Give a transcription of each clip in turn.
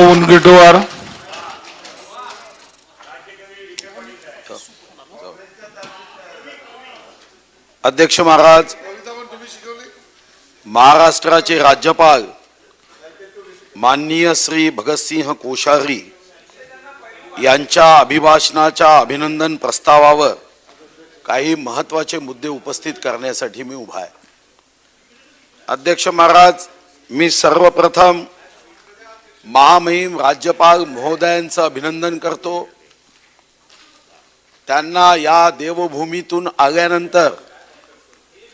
उनगेटवार. अध्यक्ष महाराज, महाराष्ट्राचे राज्यपाल माननीय श्री भगतसिंह कोश्यारी यांच्या अभिभाषणाच्या अभिनंदन प्रस्तावावर काही महत्त्वाचे मुद्दे उपस्थित करण्यासाठी मी उभा आहे. अध्यक्ष महाराज, मी सर्वप्रथम महामहिम राज्यपाल महोदयांचं अभिनंदन करतो. त्यांना या देवभूमीतून आल्यानंतर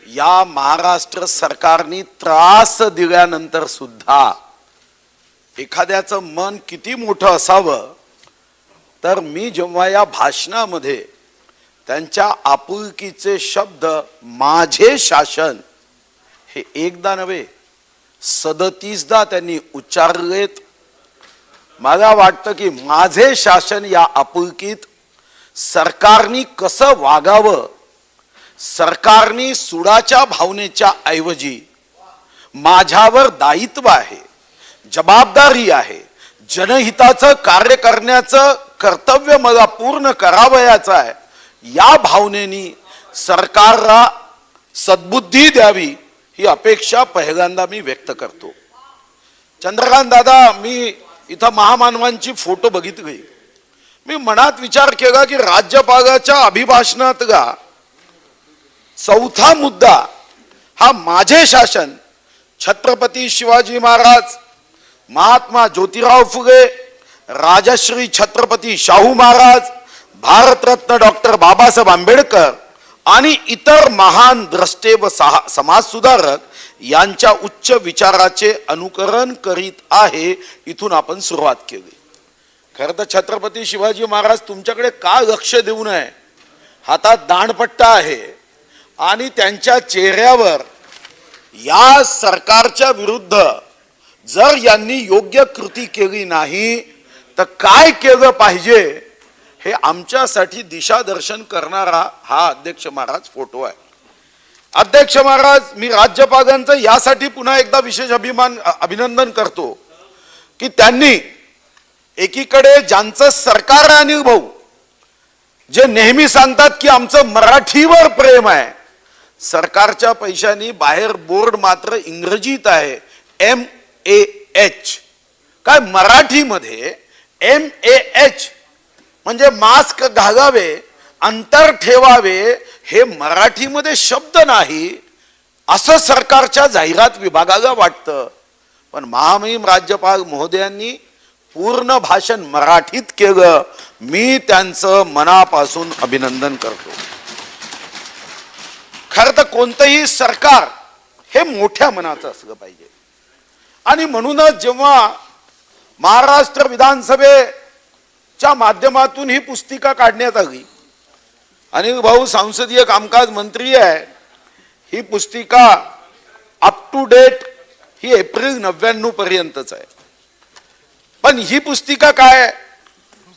या महाराष्ट्र सरकारने त्रास दिल्यानंतर सुद्धा एखाद्याचं मन किती मोठं असावं, तर मी जेव्हा या भाषणामध्ये त्यांच्या आपुलकीचे शब्द माझे शासन हे एकदा नव्हे 37दा त्यांनी उच्चारलेत. मला वाटतं की माझे शासन या आपुलकीत सरकारने कसं वागावं, सरकारने सुडाच्या भावनेच्या ऐवजी माझ्यावर दायित्व आहे, जबाबदारी आहे, जनहिताचं कार्य करण्याचं कर्तव्य मला पूर्ण करावयाचं आहे, या भावनेने सरकारला सद्बुद्धी द्यावी ही अपेक्षा पहिल्यांदा मी व्यक्त करतो. चंद्रकांत दादा, मी इथं महामानवांची फोटो बघितली. मी मनात विचार केला की राज्यपालाच्या अभिभाषणातला चौथा मुद्दा हा माझे शासन, छत्रपती शिवाजी महाराज, महात्मा ज्योतिराव फुले, राजश्री छत्रपती शाहू महाराज, भारतरत्न डॉक्टर बाबासाहेब आंबेडकर आणि इतर महान द्रष्टे व समाजसुधारक यांच्या उच्च विचाराचे अनुकरण करीत आहे. इथून आपण सुरुवात केली. खरं तर छत्रपती शिवाजी महाराज तुमच्याकडे का लक्ष देऊ नये, हातात दांडपट्टा आहे आणि त्यांच्या चेहऱ्यावर या सरकारच्या विरुद्ध जर यांनी योग्य कृती केली नाही तर काय केलं पाहिजे हे आमच्यासाठी दिशादर्शन करणारा हा अध्यक्ष महाराज फोटो आहे. अध्यक्ष महाराज, मी राज्यपालांचं यासाठी पुन्हा एकदा विशेष अभिनंदन करतो की त्यांनी एकीकडे ज्यांचं सरकार आहे अनिल भाऊ, जे नेहमी सांगतात की आमचं मराठीवर प्रेम आहे, सरकारच्या पैशांनी बाहेर बोर्ड मात्र इंग्रजीत आहे MAH. काय मराठीमध्ये MAH म्हणजे मास्क घालावे, अंतर ठेवावे हे मराठीमध्ये शब्द नाही असं सरकारच्या जाहिरात विभागाला वाटतं. पण महामहिम राज्यपाल महोदयांनी पूर्ण भाषण मराठीत केलं. मी त्यांचं मनापासून अभिनंदन करतो. खरं तर कोणतंही सरकार हे मोठ्या मनाचं असलं पाहिजे आणि म्हणूनच जेव्हा महाराष्ट्र विधानसभेच्या माध्यमातून ही पुस्तिका काढण्यात आली, अनिल भाऊ संसदीय कामकाज मंत्री आहे, ही पुस्तिका अप टू डेट ही एप्रिल 99 पर्यंतच आहे. पण ही पुस्तिका काय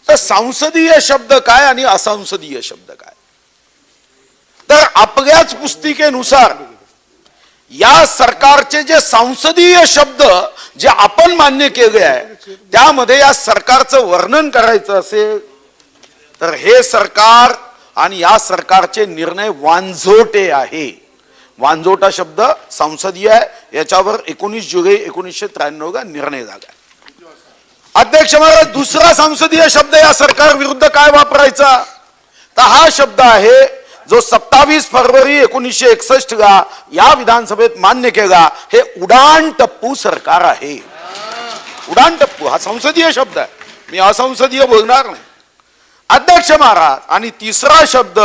तर संसदीय शब्द काय आणि असंसदीय शब्द काय, तर आपल्याच पुस्तिकेनुसार या सरकारचे जे संसदीय शब्द जे आपण मान्य केले आहे त्यामध्ये या सरकारचं वर्णन करायचं असेल तर हे सरकार आणि या सरकारचे निर्णय वांझोटे आहे. वांझोटा शब्द संसदीय आहे, याच्यावर 19 जुलै 1993 ला निर्णय झाला. अध्यक्ष महाराज, दुसरा संसदीय शब्द या सरकार विरुद्ध काय वापरायचा तर हा शब्द आहे जो 27 फरवरी 1961 ला या विधानसभेत मान्य केला. हे उडाण टप्पू सरकार आहे. उडाण टप्पू हा संसदीय शब्द आहे, मी असंसदीय बोलणार नाही. अध्यक्ष महाराज, आणि तिसरा शब्द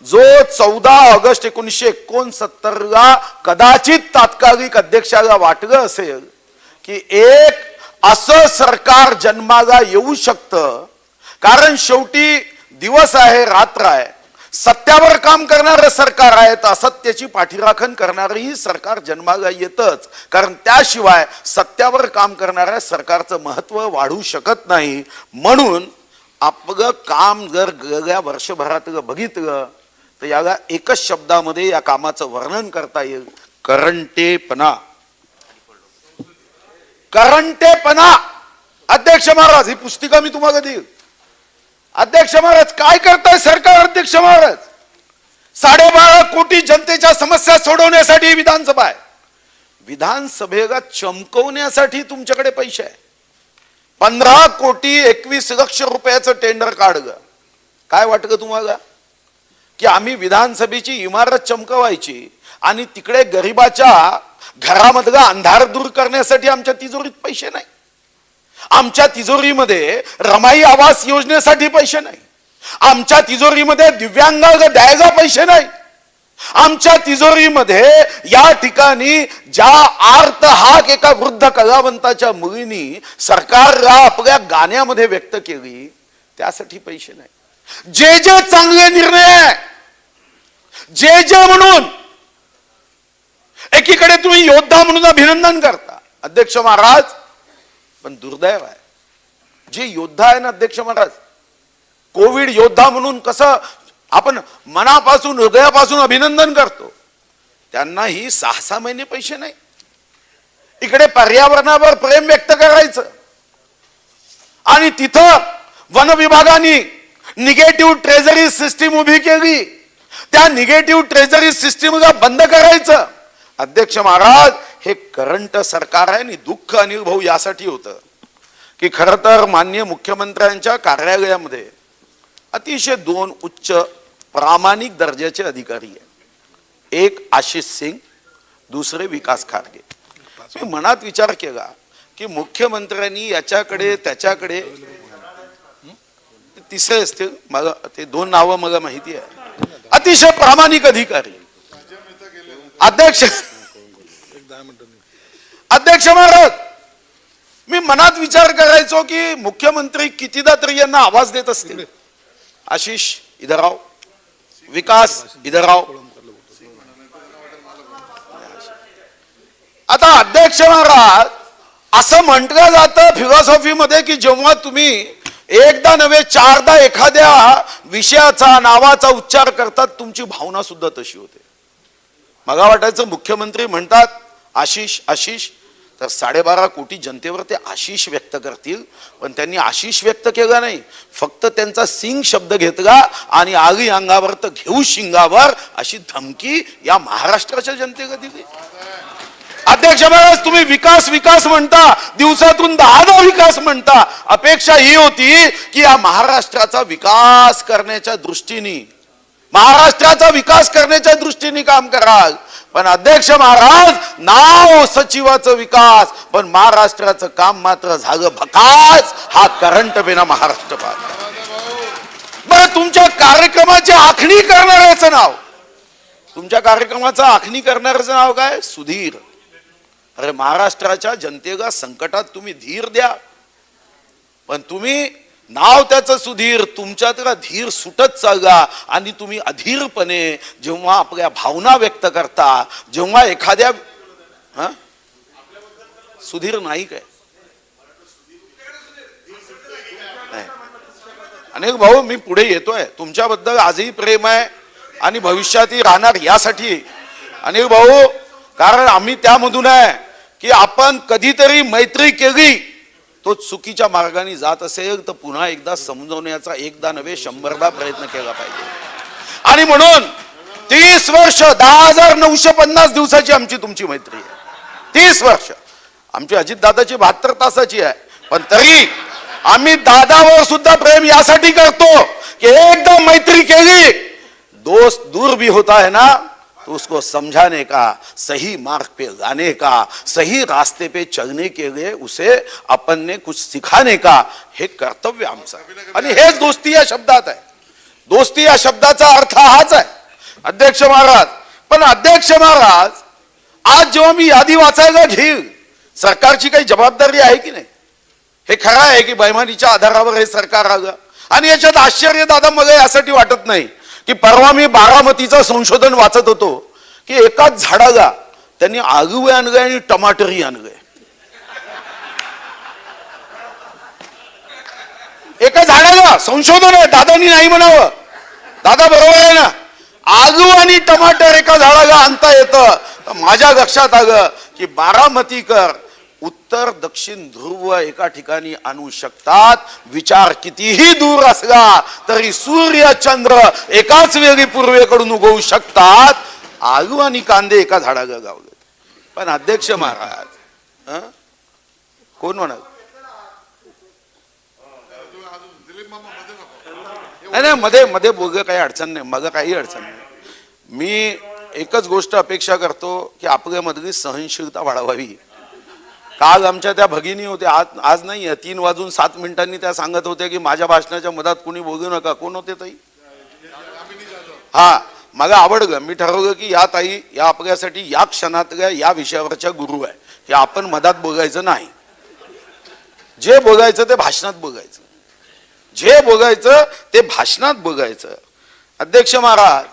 जो 14 ऑगस्ट 1969 ला कदाचित तात्कालिक अध्यक्षाला वाटलं असेल की एक असं सरकार जन्माला येऊ शकतं, कारण शेवटी दिवस आहे, रात्र आहे, सत्यावर काम करणारं सरकार आहे तर असत्याची पाठीराखण करणारही सरकार जन्माला येतच, कारण त्याशिवाय सत्यावर काम करणाऱ्या सरकारचं महत्व वाढू शकत नाही. म्हणून आपलं काम जर गेल्या वर्षभरात बघितलं तर याला एकच शब्दामध्ये या कामाचं वर्णन करता येईल, करंटेपणा. करंटेपणा अध्यक्ष महाराज ही पुस्तिका मी तुम्हाला देईल. अध्यक्ष महाराज काय करताय सरकार? अध्यक्ष महाराज 12.5 कोटी जनतेच्या समस्या सोडवण्यासाठी विधानसभा आहे. विधानसभेला चमकवण्यासाठी तुमच्याकडे पैसे आहे. 15,21,00,000 रुपयाचं टेंडर काढ ग. काय वाटतं तुम्हाला की आम्ही विधानसभेची इमारत चमकवायची आणि तिकडे गरिबाच्या घरामधला अंधार दूर करण्यासाठी आमच्या तिजोरीत पैसे नाही? आमच्या तिजोरीमध्ये रमाई आवास योजनेसाठी पैसे नाही. आमच्या तिजोरीमध्ये दिव्यांगांना द्यायला पैसे नाही. आमच्या तिजोरीमध्ये या ठिकाणी ज्या आर्त हाक एका वृद्ध कलावंताच्या मुलीनी सरकारला आपल्या गाण्यामध्ये व्यक्त केली त्यासाठी पैसे नाही. जे जे चांगले निर्णय जे जे म्हणून एकीकडे तुम्ही योद्धा म्हणून अभिनंदन करता अध्यक्ष महाराज, पण दुर्दैव आहे जे योद्धा आहे ना अध्यक्ष महाराज, कोविड योद्धा म्हणून कसं आपण मनापासून हृदयापासून अभिनंदन करतो, त्यांनाही 6-6 महिने पैसे नाही. इकडे पर्यावरणावर प्रेम व्यक्त करायचं आणि तिथं वन विभागाने निगेटिव्ह ट्रेझरी सिस्टीम उभी केली. त्या निगेटिव्ह ट्रेझरी सिस्टीमला बंद करायचं. अध्यक्ष महाराज हे करंट सरकार आहे आणि दुःख अनिल भाऊ यासाठी होतं की खरं तर माननीय मुख्यमंत्र्यांच्या कार्यालयामध्ये अतिशय 2 उच्च प्रामाणिक दर्जाचे अधिकारी आहेत. एक आशिष सिंग, दुसरे विकास खारगे. मी मनात विचार केला की मुख्यमंत्र्यांनी याच्याकडे त्याच्याकडे, तिसरे असतील मला ते 2 नावं मला माहिती आहे, अतिशय प्रामाणिक अधिकारी. अध्यक्ष महाराज मी मनात विचार करायचो की मुख्यमंत्री कितीदा तरी यांना आवाज देत असतील, आशिष इधर आओ, विकास इधर आओ. आता अध्यक्ष महाराज असं म्हटलं जातं फिलॉसॉफी मध्ये की जेव्हा तुम्ही एकदा नव्हे 4दा एखाद्या विषयाचा नावाचा उच्चार करतात तुमची भावना सुद्धा तशी होते. मला वाटायचं मुख्यमंत्री म्हणतात आशिष आशिष तर 12.5 कोटी जनतेवर ते आशिष व्यक्त करतील, पण त्यांनी आशिष व्यक्त केला नाही, फक्त त्यांचा सिंग शब्द घेतला आणि आगी अंगावर तर घेऊ शिंगावर अशी धमकी या महाराष्ट्राच्या जनतेला दिली. अध्यक्ष महाराज तुम्ही विकास विकास म्हणता, दिवसातून 10दा विकास म्हणता. अपेक्षा ही होती की या महाराष्ट्राचा विकास करण्याच्या दृष्टीने काम कराल, पण अध्यक्ष महाराज नाव सचिवाचं विकास पण महाराष्ट्राचं काम मात्र झालं भकास. हा करंट बिना महाराष्ट्र बरं तुमच्या कार्यक्रमाची आखणी करणाऱ्याचं नाव, तुमच्या कार्यक्रमाचं आखणी करणाऱ्याचं नाव काय? सुधीर. अरे महाराष्ट्राच्या जनतेला संकटात तुम्ही धीर द्या, पण तुम्ही नाव त्याचं सुधीर, तुमच्यातला धीर सुटत चालला आणि तुम्ही अधीरपणे जेव्हा आपल्या भावना व्यक्त करता, जेव्हा एखाद्या सुधीर नाही काय अनेक भाऊ मी पुढे येतोय, तुमच्याबद्दल आजही प्रेम आहे आणि भविष्यातही राहणार यासाठी अनेक भाऊ, कारण आम्ही त्यामधून आहे की आपण कधीतरी मैत्री केली तो चुकीच्या मार्गाने जात असेल तर पुन्हा एकदा समजवण्याचा एकदा नव्हे 100दा प्रयत्न केला पाहिजे. आणि म्हणून 30 वर्ष 10,950 दिवसाची आमची तुमची मैत्री आहे. 30 वर्ष आमची अजितदादाची 72 तासाची आहे, पण तरी आम्ही दादावर सुद्धा प्रेम यासाठी करतो की एकदा मैत्री केली, दोस्त दूर भी होता है ना तो उसको समझाने का, सही मार्ग पे लाने का, सही रास्ते पे चलने के लिए उसे अपन ने कुछ सिखाने का हे कर्तव्य आमचं. आणि हेच दोस्ती या शब्दात आहे. दोस्ती या शब्दाचा अर्थ हाच आहे अध्यक्ष महाराज. पण अध्यक्ष महाराज आज जेव्हा मी यादी वाचायला घेईल, सरकारची काही जबाबदारी आहे की नाही? हे खरं आहे की बैमानीच्या आधारावर हे सरकार आलं, आणि याच्यात आश्चर्य दादा मला यासाठी वाटत नाही की परवा मी बारामतीचं संशोधन वाचत होतो की एकाच झाडाला त्यांनी आगवे आणले आणि टमाटरही आणले. एका झाडाला संशोधन आहे, दादानी नाही म्हणावं, दादा बरोबर आहे ना, आगू आणि टमाटर एका झाडाला आणता येतं. तर माझ्या लक्षात आलं की बारामतीकर उत्तर दक्षिण ध्रुव एका ठिकाणी आणू शकतात. विचार कितीही दूर असला तरी सूर्य चंद्र एकाच वेळी पूर्वेकडून उगवू शकतात. आलू आणि कांदे एका झाडाला गावले. पण अध्यक्ष महाराज कोण म्हणाल? नाही मध्ये मध्ये बोग काही अडचण नाही, मग काही अडचण नाही. मी एकच गोष्ट अपेक्षा करतो की आपल्यामधली सहनशीलता वाढवावी. काल आमच्या त्या भगिनी होत्या, आज नाही, 3:07 त्या सांगत होत्या की माझ्या भाषणाच्या मधात कुणी बोलू नका. कोण होते ताई? हा, मला आवडलं. मी ठरवलं की या ताई या आपल्यासाठी या क्षणातल्या या विषयावरच्या गुरु आहे की आपण मधात बोलायचं नाही. जे बोलायचं ते भाषणात बोलायचं, जे बोलायचं ते भाषणात बोलायचं. अध्यक्ष महाराज,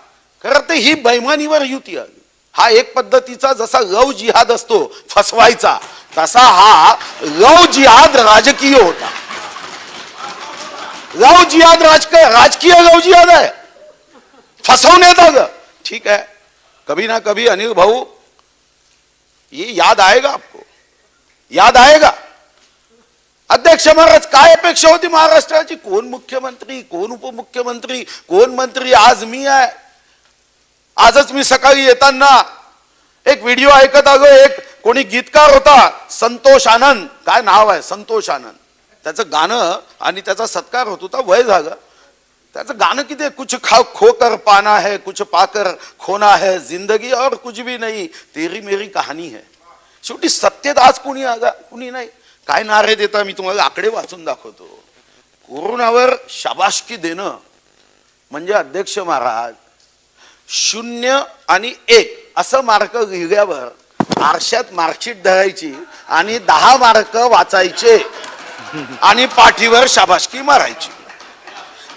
खरं तर ही बैमानीवर युती आली. हा एक पद्धतीचा जसा लव जिहाद असतो फसवायचा, तसा हा लव जिहाद राजकीय होता. लव जिहाद राजकीय लव जिहाद आहे, फसवण्यात आलं. ठीक है, कभी ना कभी अनिल भाऊ ये याद आएगा आपको, याद आएगा. अध्यक्ष महाराज, काय अपेक्षा होती महाराष्ट्राची? कोण मुख्यमंत्री, कोण उपमुख्यमंत्री, कोण मंत्री? आज मी आहे. आजच मी सकाळी येताना एक व्हिडिओ ऐकत आलो. एक कोणी गीतकार होता, संतोष आनंद, काय नाव आहे, संतोष आनंद. त्याचं गाणं आणि त्याचा सत्कार होत होता, वय झालं. त्याचं गाणं किती, कुछ खोकर पाना है, कुछ पाकर खोना है, जिंदगी और कुछ भी नहीं, तेरी मेरी कहाणी है. शेवटी सत्तेत आज कुणी आगा, कुणी नाही. काय नारे देता, मी तुम्हाला आकडे वाचून दाखवतो. कोरोनावर शाबासकी देणं म्हणजे अध्यक्ष महाराज 0 आणि 1 असं मार्क लिहिल्यावर आरशात मार्कशीट धरायची आणि 10 मार्क वाचायचे आणि पाठीवर शाबासकी मारायची.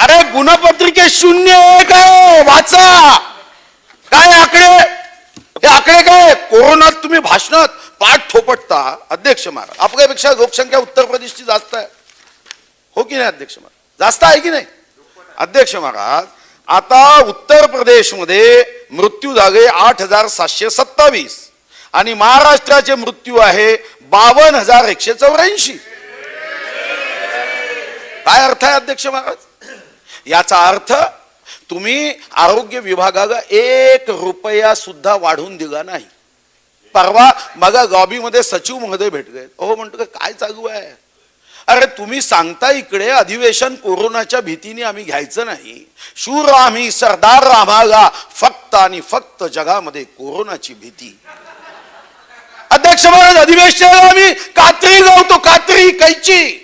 अरे गुणपत्रिके 0-1 आहे, वाचा. काय आकडे, हे आकडे काय? कोरोनात तुम्ही भाषणात पाठ थोपटता. अध्यक्ष महाराज, आपल्यापेक्षा लोकसंख्या उत्तर प्रदेशची जास्त आहे, हो की नाही अध्यक्ष महाराज? जास्त आहे की नाही अध्यक्ष महाराज? आता उत्तर प्रदेशमध्ये मृत्यू झाले 8,727 आणि महाराष्ट्राचे मृत्यू आहे 52,184. काय अर्थ आहे अध्यक्ष महाराज? याचा अर्थ तुम्ही आरोग्य विभागाला 1 रुपया सुद्धा वाढवून दिला नाही. परवा मग लॉबीमध्ये सचिव महोदय भेटले. हो म्हणतो काय चालू आहे? अरे तुम्ही सांगता इकडे अधिवेशन कोरोनाच्या भीतीने आम्ही घ्यायचं नाही. शूर आम्ही, सरदार आम्हाला फक्त आणि फक्त जगामध्ये कोरोनाची भीती. अध्यक्ष महाराज, अधिवेशनाला आम्ही कात्री लावतो, कात्री, कैची.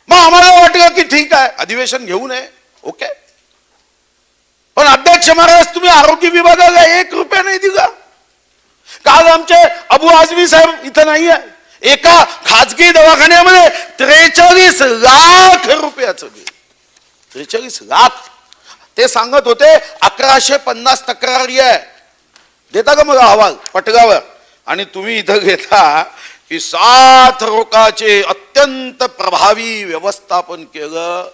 मग आम्हाला वाटलं की ठीक आहे अधिवेशन घेऊ नये, ओके. पण अध्यक्ष महाराज, तुम्ही आरोग्य विभागाला 1 रुपया नाही दिला. काल आमचे अबू आझमी साहेब इथं नाही आहे, एका खाजगी दवाखान्यामध्ये 43 लाख रुपयाचं बिल, 43 लाख. ते सांगत होते 1150 तक्रारी आहे. देता का मग अहवाल पटगावर? आणि तुम्ही इथं घेता की 7 रोगाचे अत्यंत प्रभावी व्यवस्थापन केलं.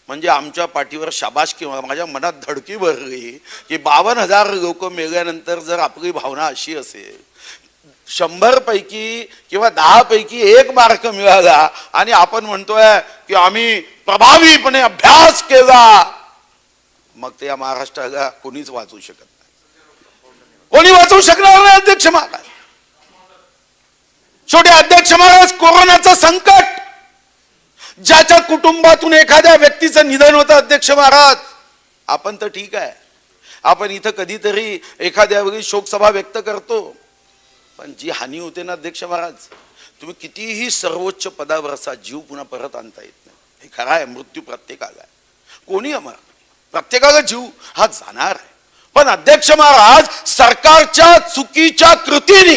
म्हणजे आमच्या पाठीवर शाबास, किंवा माझ्या मनात धडकी भरली की 52,000 लोक मेल्यानंतर जर आपली भावना अशी असेल, 100 पैकी किंवा 10 पैकी 1 मार्क मिळाला आणि आपण म्हणतोय की आम्ही प्रभावीपणे अभ्यास केला, मग ते या महाराष्ट्राला कोणीच वाचवू शकत नाही, कोणी वाचवू शकणार नाही अध्यक्ष महाराज. शेवटी अध्यक्ष महाराज, कोरोनाचं संकट, ज्याच्या कुटुंबातून एखाद्या व्यक्तीचं निधन होतं अध्यक्ष महाराज, आपण तर ठीक आहे, आपण इथं कधीतरी एखाद्या वेळी शोकसभा व्यक्त करतो, पण जी हानी होते ना अध्यक्ष महाराज, तुम्ही कितीही सर्वोच्च पदावर असा जीव पुन्हा परत आणता येत नाही. हे खरं आहे, मृत्यू प्रत्येकाला आहे, कोणी अमर, प्रत्येकाला जीव हा जाणार आहे. पण अध्यक्ष महाराज, सरकारच्या चुकीच्या कृतीने,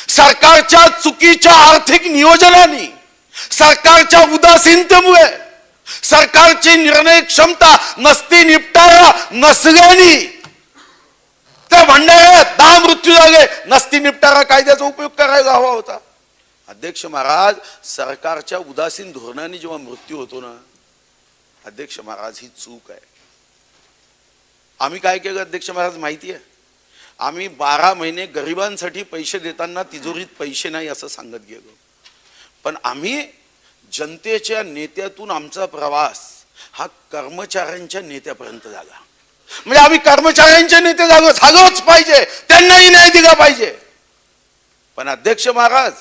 सरकारच्या चुकीच्या आर्थिक नियोजनाने, सरकारच्या उदासीनतेमुळे, सरकारची निर्णय क्षमता नसती, निपटारा नसल्याने त्या भंडाऱ्यात 10 मृत्यू झाले. नसती निपटारा कायद्याचा उपयोग करायला हवा होता. अध्यक्ष महाराज, सरकारच्या उदासीन धोरणाने जेव्हा मृत्यू होतो ना अध्यक्ष महाराज, ही चूक आहे. आम्ही काय केलं अध्यक्ष महाराज माहिती आहे? आम्ही 12 महिने गरिबांसाठी पैसे देताना तिजोरीत पैसे नाही असं सांगत गेलो, पण आम्ही जनतेच्या नेत्यातून आमचा प्रवास हा कर्मचाऱ्यांच्या नेत्यापर्यंत झाला. म्हणजे आम्ही कर्मचाऱ्यांचे नेते झालोच पाहिजे, त्यांनाही न्याय दिला पाहिजे. पण अध्यक्ष महाराज,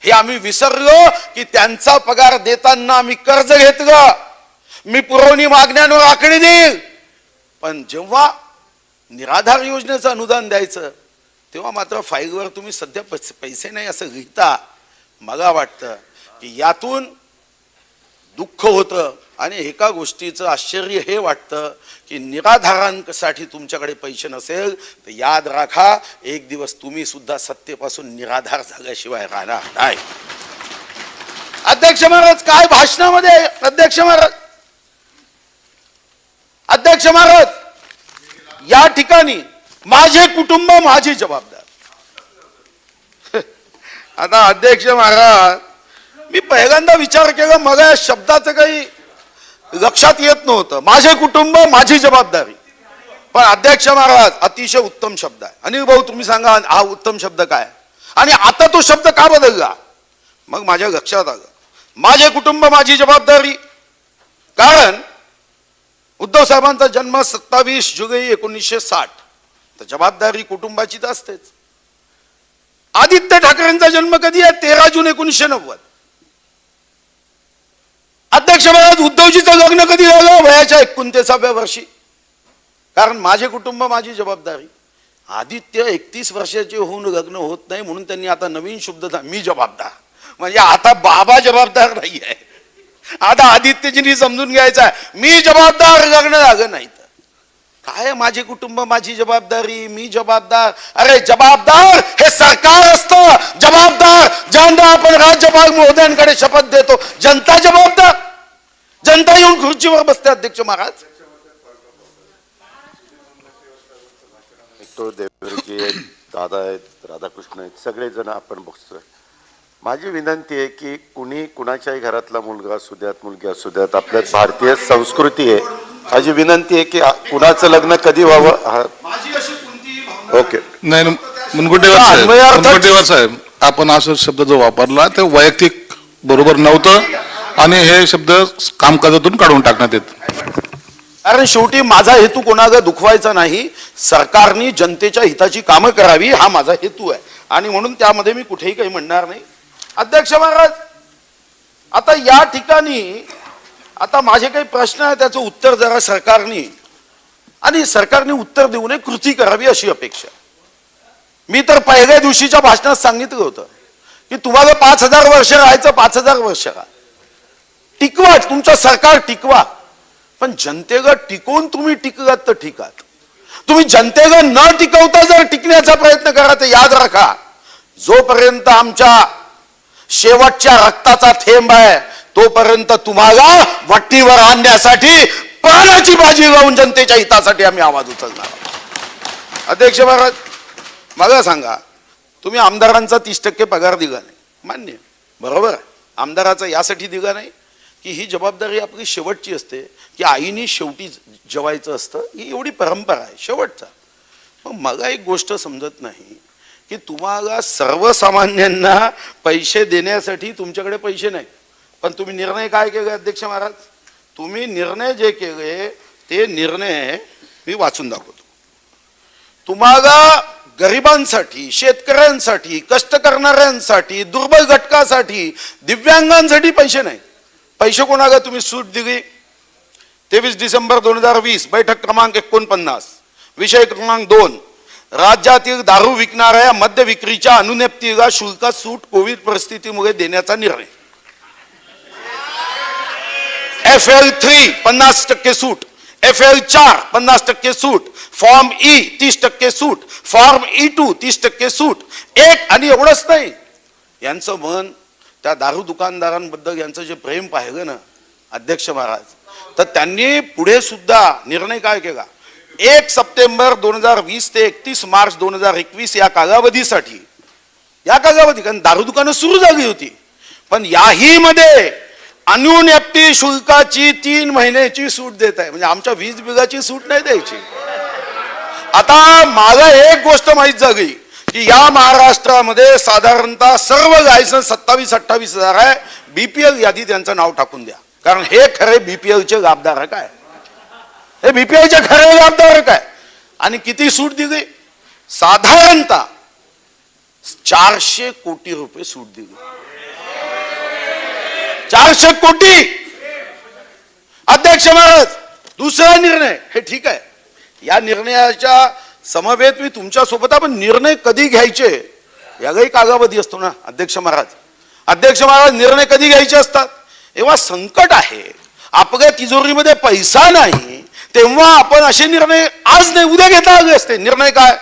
हे आम्ही विसरलो की त्यांचा पगार देताना आम्ही कर्ज घेतलं. मी पुरवणी मागण्यांवर आकडे देईल, पण जेव्हा निराधार योजनेचं अनुदान द्यायचं तेव्हा मात्र फाईलवर तुम्ही सध्या पैसे नाही असं लिहिता. मला वाटतं की यातून दुःख होतं आणि एका गोष्टीचं आश्चर्य हे वाटतं की निराधारांसाठी तुमच्याकडे पैसे नसेल तर याद राखा, एक दिवस तुम्ही सुद्धा सत्तेपासून निराधार झाल्याशिवाय राहणार नाही. अध्यक्ष महाराज, काय भाषणामध्ये अध्यक्ष महाराज या ठिकाणी माझे कुटुंब माझी जबाबदार. आता अध्यक्ष महाराज, मी पहिल्यांदा विचार केला, मला या शब्दाचं काही लक्षात येत नव्हतं. माझे कुटुंब माझी जबाबदारी. पण अध्यक्ष महाराज, अतिशय उत्तम शब्द आहे. अनिल भाऊ, तुम्ही सांगा हा उत्तम शब्द काय आणि आता तो शब्द का बदलला. मग माझ्या लक्षात आलं, माझे कुटुंब माझी जबाबदारी. कारण उद्धव साहेबांचा जन्म 27 जुलै 1960, तर जबाबदारी कुटुंबाचीच असतेच. आदित्य ठाकरेंचा जन्म कधी आहे? 13 जून 1990. अध्यक्ष महाराज, उद्धवजीचं लग्न कधी झालं? वयाच्या 29व्या वर्षी. कारण माझे कुटुंब माझी जबाबदारी. आदित्य 31 वर्षाचे होऊन लग्न होत नाही म्हणून त्यांनी आता नवीन शब्द मी जबाबदार. म्हणजे आता बाबा जबाबदार नाही आहे, आता आदित्यजींनी समजून घ्यायचं आहे मी जबाबदार, लग्न झालं नाही तर काय. माझे कुटुंब माझी जबाबदारी, मी जबाबदार. अरे जबाबदार हे सरकार असतं. जबाबदार ज्यांना आपण राज्यपाल महोदयांकडे शपथ देतो, जनता जबाबदार. जनता येऊन खुर्चीवर बसते. अध्यक्ष महाराज, तो देवरजी आहेत, दादा आहेत, राधाकृष्ण आहेत, सगळेजण आपण बघतोय. माझी विनंती आहे की कुणी कुणाच्याही घरातला मुलगा असू द्यात, मुलगी असू द्यात, आपल्यात भारतीय संस्कृती आहे. माझी विनंती आहे की कुणाचं लग्न कधी व्हावं. ओके, नाही, मुनगंटीवार साहेब, आपण असा शब्द जो वापरला ते वैयक्तिक बरोबर नव्हतं आणि हे शब्द कामकाजातून काढून टाकण्यात येत. कारण शेवटी माझा हेतू कोणाला दुखवायचा नाही. सरकारने जनतेच्या हिताची कामं करावी हा माझा हेतू आहे आणि म्हणून त्यामध्ये मी कुठेही काही म्हणणार नाही. अध्यक्ष महाराज, आता या ठिकाणी आता माझे काही प्रश्न आहेत, त्याचं उत्तर जरा सरकारने उत्तर देऊ नये, कृती करावी अशी अपेक्षा. मी तर पहिल्या दिवशीच्या भाषणात सांगितलं होतं की तुम्हाला 5000 वर्ष राहायचं, 5000 वर्ष राहा, टिकवा, तुमचं सरकार टिकवा. पण जनतेला टिकवून तुम्ही टिकलात तर ठीक आहात. तुम्ही जनतेला न टिकवता जर टिकण्याचा प्रयत्न करा तर याद राखा, जोपर्यंत आमच्या शेवटच्या रक्ताचा थेंब आहे तोपर्यंत तुम्हाला वट्टीवर आणण्यासाठी प्राणाची बाजी लावून जनतेच्या हितासाठी आम्ही आवाज उचलणार. अध्यक्ष महाराज, मला सांगा, तुम्ही आमदारांचा 30% पगार दिला नाही, मान्य, बरोबर आहे. आमदाराचा यासाठी दिला नाही की ही जबाबदारी आपली शेवटची असते, की आईने शेवटी जेवायचं असतं, ही एवढी परंपरा आहे शेवटचा. मग मला एक गोष्ट समजत नाही की तुम्हाला सर्वसामान्यांना पैसे देण्यासाठी तुमच्याकडे पैसे नाही, पण तुम्ही निर्णय काय केले अध्यक्ष महाराज? तुम्ही निर्णय जे केले ते निर्णय मी वाचून दाखवतो. तुम्हाला गरिबांसाठी, शेतकऱ्यांसाठी, कष्ट करणाऱ्यांसाठी, दुर्बल घटकासाठी, दिव्यांगांसाठी पैसे नाही. पैसे कोणाला तुम्ही सूट दिली? 23 डिसेंबर 2020, बैठक क्रमांक 49, विषय क्रमांक 2, राज्यातील दारू विकणाऱ्या मद्य विक्रीच्या अनुज्ञप्तीला शुल्कात सूट कोविड परिस्थितीमुळे देण्याचा निर्णय. FL 3 50% सूट, FL 4 50% सूट, फॉर्म E 30% सूट, फॉर्म E2 30% सूट. एक आणि एवढंच नाही, यांचं मन त्या दारू दुकानदारांबद्दल यांचं जे प्रेम पाहिलं ना अध्यक्ष महाराज, तर त्यांनी पुढे सुद्धा निर्णय काय केला, 1 सप्टेंबर 2020 ते 31 मार्च 2021 या कालावधीसाठी, कारण दारू दुकानं सुरू झाली होती, पण याही मध्ये अनुज्ञप्ती शुल्काची 3 महिन्याची सूट देत आहे. म्हणजे आमच्या 20 बिघाची सूट नाही द्यायची. आता मला एक गोष्ट माहीत झाली की या महाराष्ट्रामध्ये साधारणतः सर्व लायसन्स 27-28 हजार आहे. बीपीएल यादी त्यांचं नाव टाकून द्या, कारण हे खरे बीपीएलचे लाभधारक आहे. हे बीपीएलचे खरे लाभधारक आहे. आणि किती सूट दिली? साधारणतः 400 कोटी रुपये सूट दिली. 400 कोटी. अध्यक्ष महाराज, दुसरा निर्णय हे ठीक आहे, या निर्णयाच्या समवेत मी तुमच्या सोबत, आपण निर्णय कधी घ्यायचे यालाही कालावधी असतो ना अध्यक्ष महाराज. अध्यक्ष महाराज, निर्णय कधी घ्यायचे असतात? तेव्हा संकट आहे, आपल्या तिजोरीमध्ये पैसा नाही, तेव्हा आपण असे निर्णय आज नाही उद्या घेता आले असते. निर्णय काय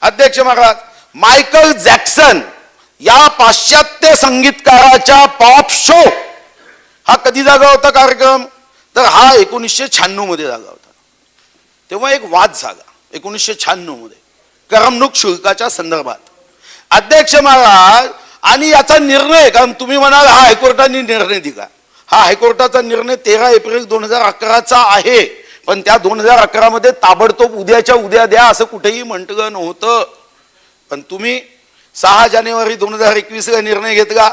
अध्यक्ष महाराज? मायकल जॅक्सन या पाश्चात्य संगीतकाराच्या पॉप शो हा कधी जागा होता कार्यक्रम? तर हा 1996 मध्ये जागा होता. तेव्हा एक वाद झाला 1996 मध्ये करमणूक शुल्काच्या संदर्भात. अध्यक्ष महाराज, आणि याचा निर्णय, कारण तुम्ही म्हणाल हा हायकोर्टाने निर्णय दिला, हा हायकोर्टाचा निर्णय 13 एप्रिल 2011चा आहे, पण त्या 2011 मध्ये ताबडतोब उद्याच्या उद्या द्या असं कुठेही म्हटलं नव्हतं. पण तुम्ही 6 जानेवारी 2021 ला निर्णय घेतला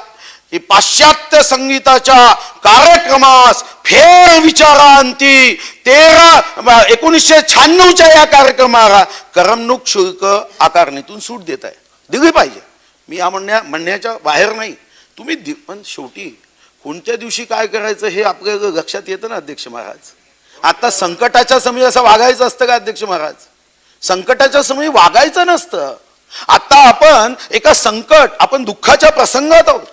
की पाश्चात्य संगीताच्या कार्यक्रमास फेर विचारांती 1996च्या या कार्यक्रमाला करमणूक शुल्क आकारणीतून सूट देत आहे. दिली पाहिजे, मी या म्हणण्याच्या बाहेर नाही. तुम्ही पण शेवटी कोणत्या दिवशी काय करायचं हे आपल्याला लक्षात येतं ना अध्यक्ष महाराज. आता संकटाच्या समयी असं वागायचं असतं का अध्यक्ष महाराज? संकटाच्या समयी वागायचं नसतं. आता आपण एका आपण दुःखाच्या प्रसंगात आहोत.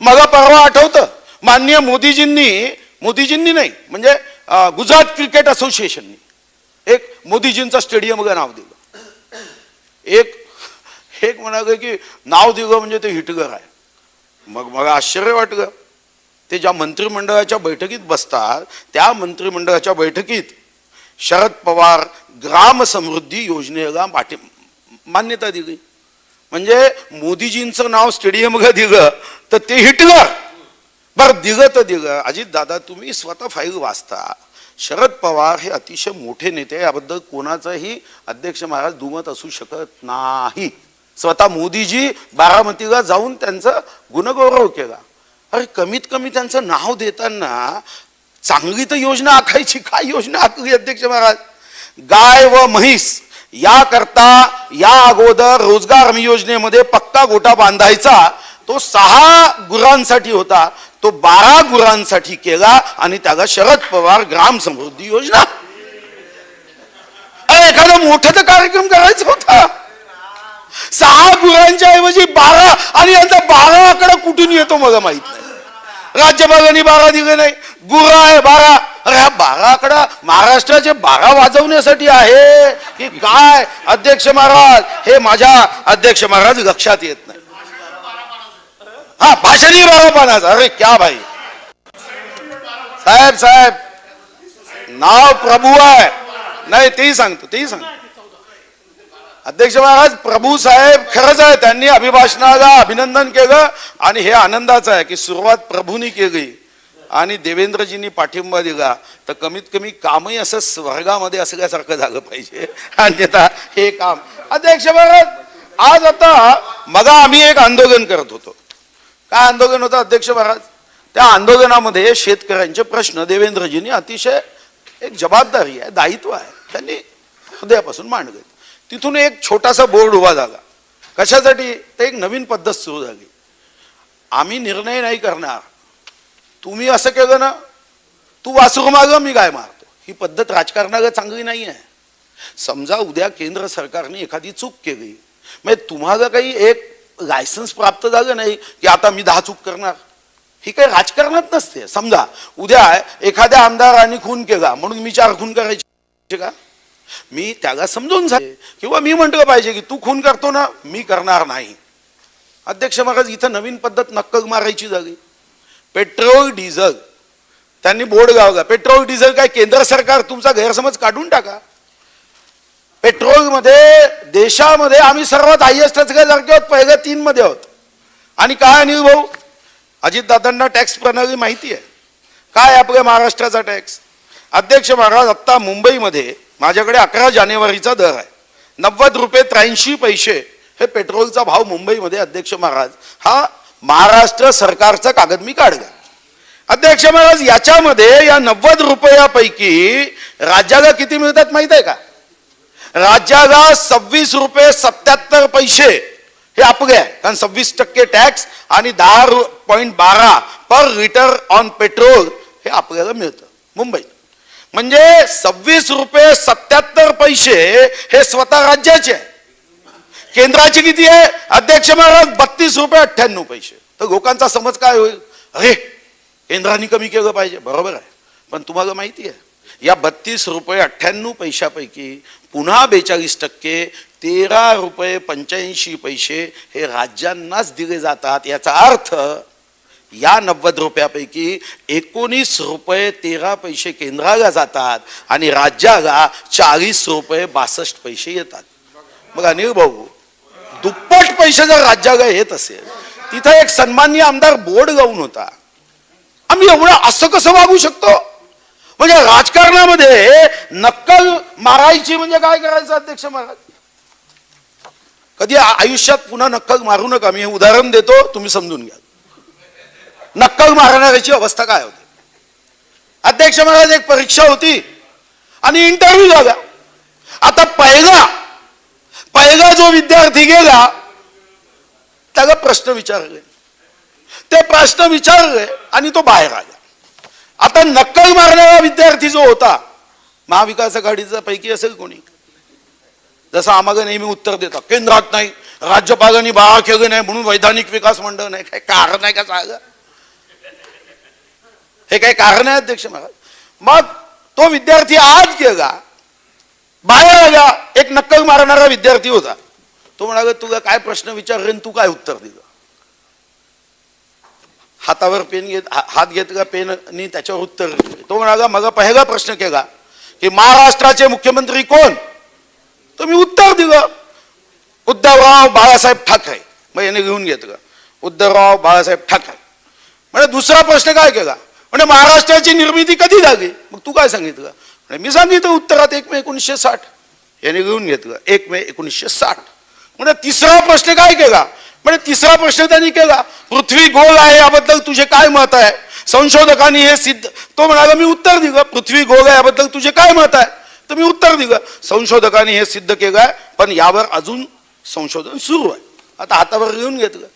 मला परवा आठवतं, माननीय मोदीजींनी नाही म्हणजे गुजरात क्रिकेट असोसिएशननी एक मोदीजींचा स्टेडियमला नाव दिलं. एक म्हणाले की नाव दिलं म्हणजे ते हिटलर आहे. मग मला आश्चर्य वाटलं. ते ज्या मंत्रिमंडळाच्या बैठकीत बसतात त्या मंत्रिमंडळाच्या बैठकीत शरद पवार ग्राम समृद्धी योजनेला मान्यता दिली. म्हणजे मोदीजींचं नाव स्टेडियमला दिलं तर ते हिटलर. बरं, दिलं तर दिलं. अजित दादा, तुम्ही स्वतः फाईल वाचता. शरद पवार हे अतिशय मोठे नेते, याबद्दल कोणाचंही अध्यक्ष महाराज दुमत असू शकत नाही. स्वतः मोदीजी बारामतीला जाऊन त्यांचा गुणगौरव केला. अरे कमीत कमी त्यांचं नाव देताना चांगली तर योजना आखायची. काय योजना आखली अध्यक्ष महाराज? गाय व म्हैस याकरता या अगोदर रोजगार हमी योजनेमध्ये पक्का गोटा बांधायचा, तो 6 गुरांसाठी होता, तो 12 गुरांसाठी केला आणि त्याला शरद पवार ग्राम समृद्धी योजना. अरे एखादा मोठा तर कार्यक्रम करायचा होता. 6 गुरांच्या ऐवजी 12, आणि यांचा 12 आकडा कुठून येतो मला माहित नाही. राज्यपालांनी 12 दिले नाही, गुरा आहे 12. अरे हा 12 आकडा महाराष्ट्राचे 12 वाजवण्यासाठी आहे की काय अध्यक्ष महाराज? हे माझ्या अध्यक्ष महाराज लक्षात येत नाही. हा, भाषणी 12 पानाचं. अरे क्या भाई साहेब, नाव प्रभू आहे. नाही, तेही सांगतो. अध्यक्ष महाराज, प्रभू साहेब खरंच आहे, त्यांनी अभिभाषणाला अभिनंदन केलं आणि हे आनंदाचं आहे की सुरुवात प्रभूंनी केली आणि देवेंद्रजींनी पाठिंबा दिला. तर कमीत कमी कामही असं स्वर्गामध्ये असल्यासारखं झालं पाहिजे. अन्यथा हे काम अध्यक्ष महाराज, आज आता मग आम्ही एक आंदोलन करत होतो. काय आंदोलन होतं अध्यक्ष महाराज? त्या आंदोलनामध्ये शेतकऱ्यांचे प्रश्न देवेंद्रजींनी अतिशय एक जबाबदारी आहे, दायित्व आहे, त्यांनी हृदयापासून मांडले. तिथून एक छोटासा बोर्ड उभा झाला. कशासाठी? तर एक नवीन पद्धत सुरू झाली. आम्ही निर्णय नाही करणार, तुम्ही असं केलं ना, तू वासरू माग मी काय मारतो. ही पद्धत राजकारणाला चांगली नाही आहे. समजा उद्या केंद्र सरकारने एखादी चूक केली, म्हणजे तुम्हाला काही एक लायसन्स प्राप्त झालं नाही की आता मी 10 चूक करणार. ही काही राजकारणात नसते. समजा उद्या एखाद्या आमदारांनी खून केला म्हणून मी 4 खून करायचे का? मी त्याला समजून झाले, किंवा मी म्हटलं पाहिजे की तू खून करतो ना, मी करणार नाही. अध्यक्ष महाराज, इथं नवीन पद्धत नक्कल मारायची झाली. पेट्रोल डिझेल त्यांनी बोर्ड गावला. पेट्रोल डिझेल काय केंद्र सरकार, तुमचा गैरसमज काढून टाका. पेट्रोलमध्ये देशामध्ये आम्ही सर्वात हायएस्ट असल्यासारखे आहोत, पहिल्या 3 मध्ये आहोत. आणि काय अनिल भाऊ, अजितदादांना टॅक्स प्रणाली माहिती आहे. काय आपल्या महाराष्ट्राचा टॅक्स? अध्यक्ष महाराज, आत्ता मुंबईमध्ये माझ्याकडे 11 जानेवारीचा दर आहे. ₹90.83 हे पेट्रोलचा भाव मुंबईमध्ये अध्यक्ष महाराज हा महाराष्ट्र सरकारचा कागद मी काढला. अध्यक्ष महाराज याच्यामध्ये या ₹90 राज्याला किती मिळतात माहित आहे का? राज्याला ₹26.77 हे अपघे आहे, कारण 26% टॅक्स आणि 10.12 पर लिटर ऑन पेट्रोल हे आपल्याला मिळतं मुंबईत. म्हणजे ₹26.77 हे स्वतः राज्याचे आहे. केंद्राचे किती आहे अध्यक्ष महाराज? ₹32.98. तर लोकांचा समज काय होईल? अरे केंद्राने कमी केलं पाहिजे. बरोबर आहे, पण तुम्हाला माहिती आहे या ₹32.98 पैकी पुन्हा 42% ₹13.85 हे राज्यांनाच दिले जातात. याचा अर्थ या ₹90 पैकी ₹19.13 केंद्राला जातात आणि राज्याला ₹40.62 येतात. मग अनिल भाऊ, दुप्पट पैसे जर राज्याला येत असेल, तिथं एक सन्माननीय आमदार बोर्ड लावून होता. आम्ही एवढं असं कसं वागू शकतो? म्हणजे राजकारणामध्ये नक्कल मारायची म्हणजे काय करायचं अध्यक्ष महाराज? कधी आयुष्यात पुन्हा नक्कल मारू नका. मी हे उदाहरण देतो, तुम्ही समजून घ्या. नक्कल मारणाऱ्याची अवस्था काय होती? अध्यक्ष महाराज एक परीक्षा होती आणि इंटरव्ह्यू झाला. आता पहिला जो विद्यार्थी गेला त्याला प्रश्न विचारले, ते प्रश्न विचारले आणि तो बाहेर आला. आता नक्कल मारणारा विद्यार्थी जो होता महाविकास आघाडीचा पैकी असेल कोणी, जसं आम्हाला नेहमी उत्तर देतात केंद्रात नाही, राज्यपालांनी बाळा केलं नाही म्हणून वैधानिक विकास मंडळ नाही. काय कारण आहे का सांगा? हे काय कारण आहे अध्यक्ष महाराज? मग तो विद्यार्थी आज गेला, बाहेर आला, एक नक्कल मारणारा विद्यार्थी होता. तो म्हणाला तुला काय प्रश्न विचारले तू काय उत्तर दिलं? हातावर पेन घेत हात घेतला पेननी त्याच्यावर उत्तर दिले. तो म्हणाला मला पहिला प्रश्न केला की महाराष्ट्राचे मुख्यमंत्री कोण? तो मी उत्तर दिलं उद्धवराव बाळासाहेब ठाकरे. मग याने घेऊन घेतलं उद्धवराव बाळासाहेब ठाकरे. म्हणजे दुसरा प्रश्न काय केला? म्हणजे महाराष्ट्राची निर्मिती कधी झाली? मग तू काय सांगितलं? म्हणजे मी सांगितलं उत्तरात 1 मे 1960. याने घेऊन घेतलं 1 मे 1960. म्हणजे तिसरा प्रश्न काय केला? म्हणजे तिसरा प्रश्न त्यांनी केला पृथ्वी गोल आहे याबद्दल तुझे काय मत आहे? संशोधकांनी हे सिद्ध. तो म्हणाला मी उत्तर दिलं पृथ्वी गोल आहे याबद्दल तुझे काय मत आहे? तर मी उत्तर दिलं संशोधकांनी हे सिद्ध केलं आहे पण यावर अजून संशोधन सुरू आहे. आता हातावर घेऊन घेतलं.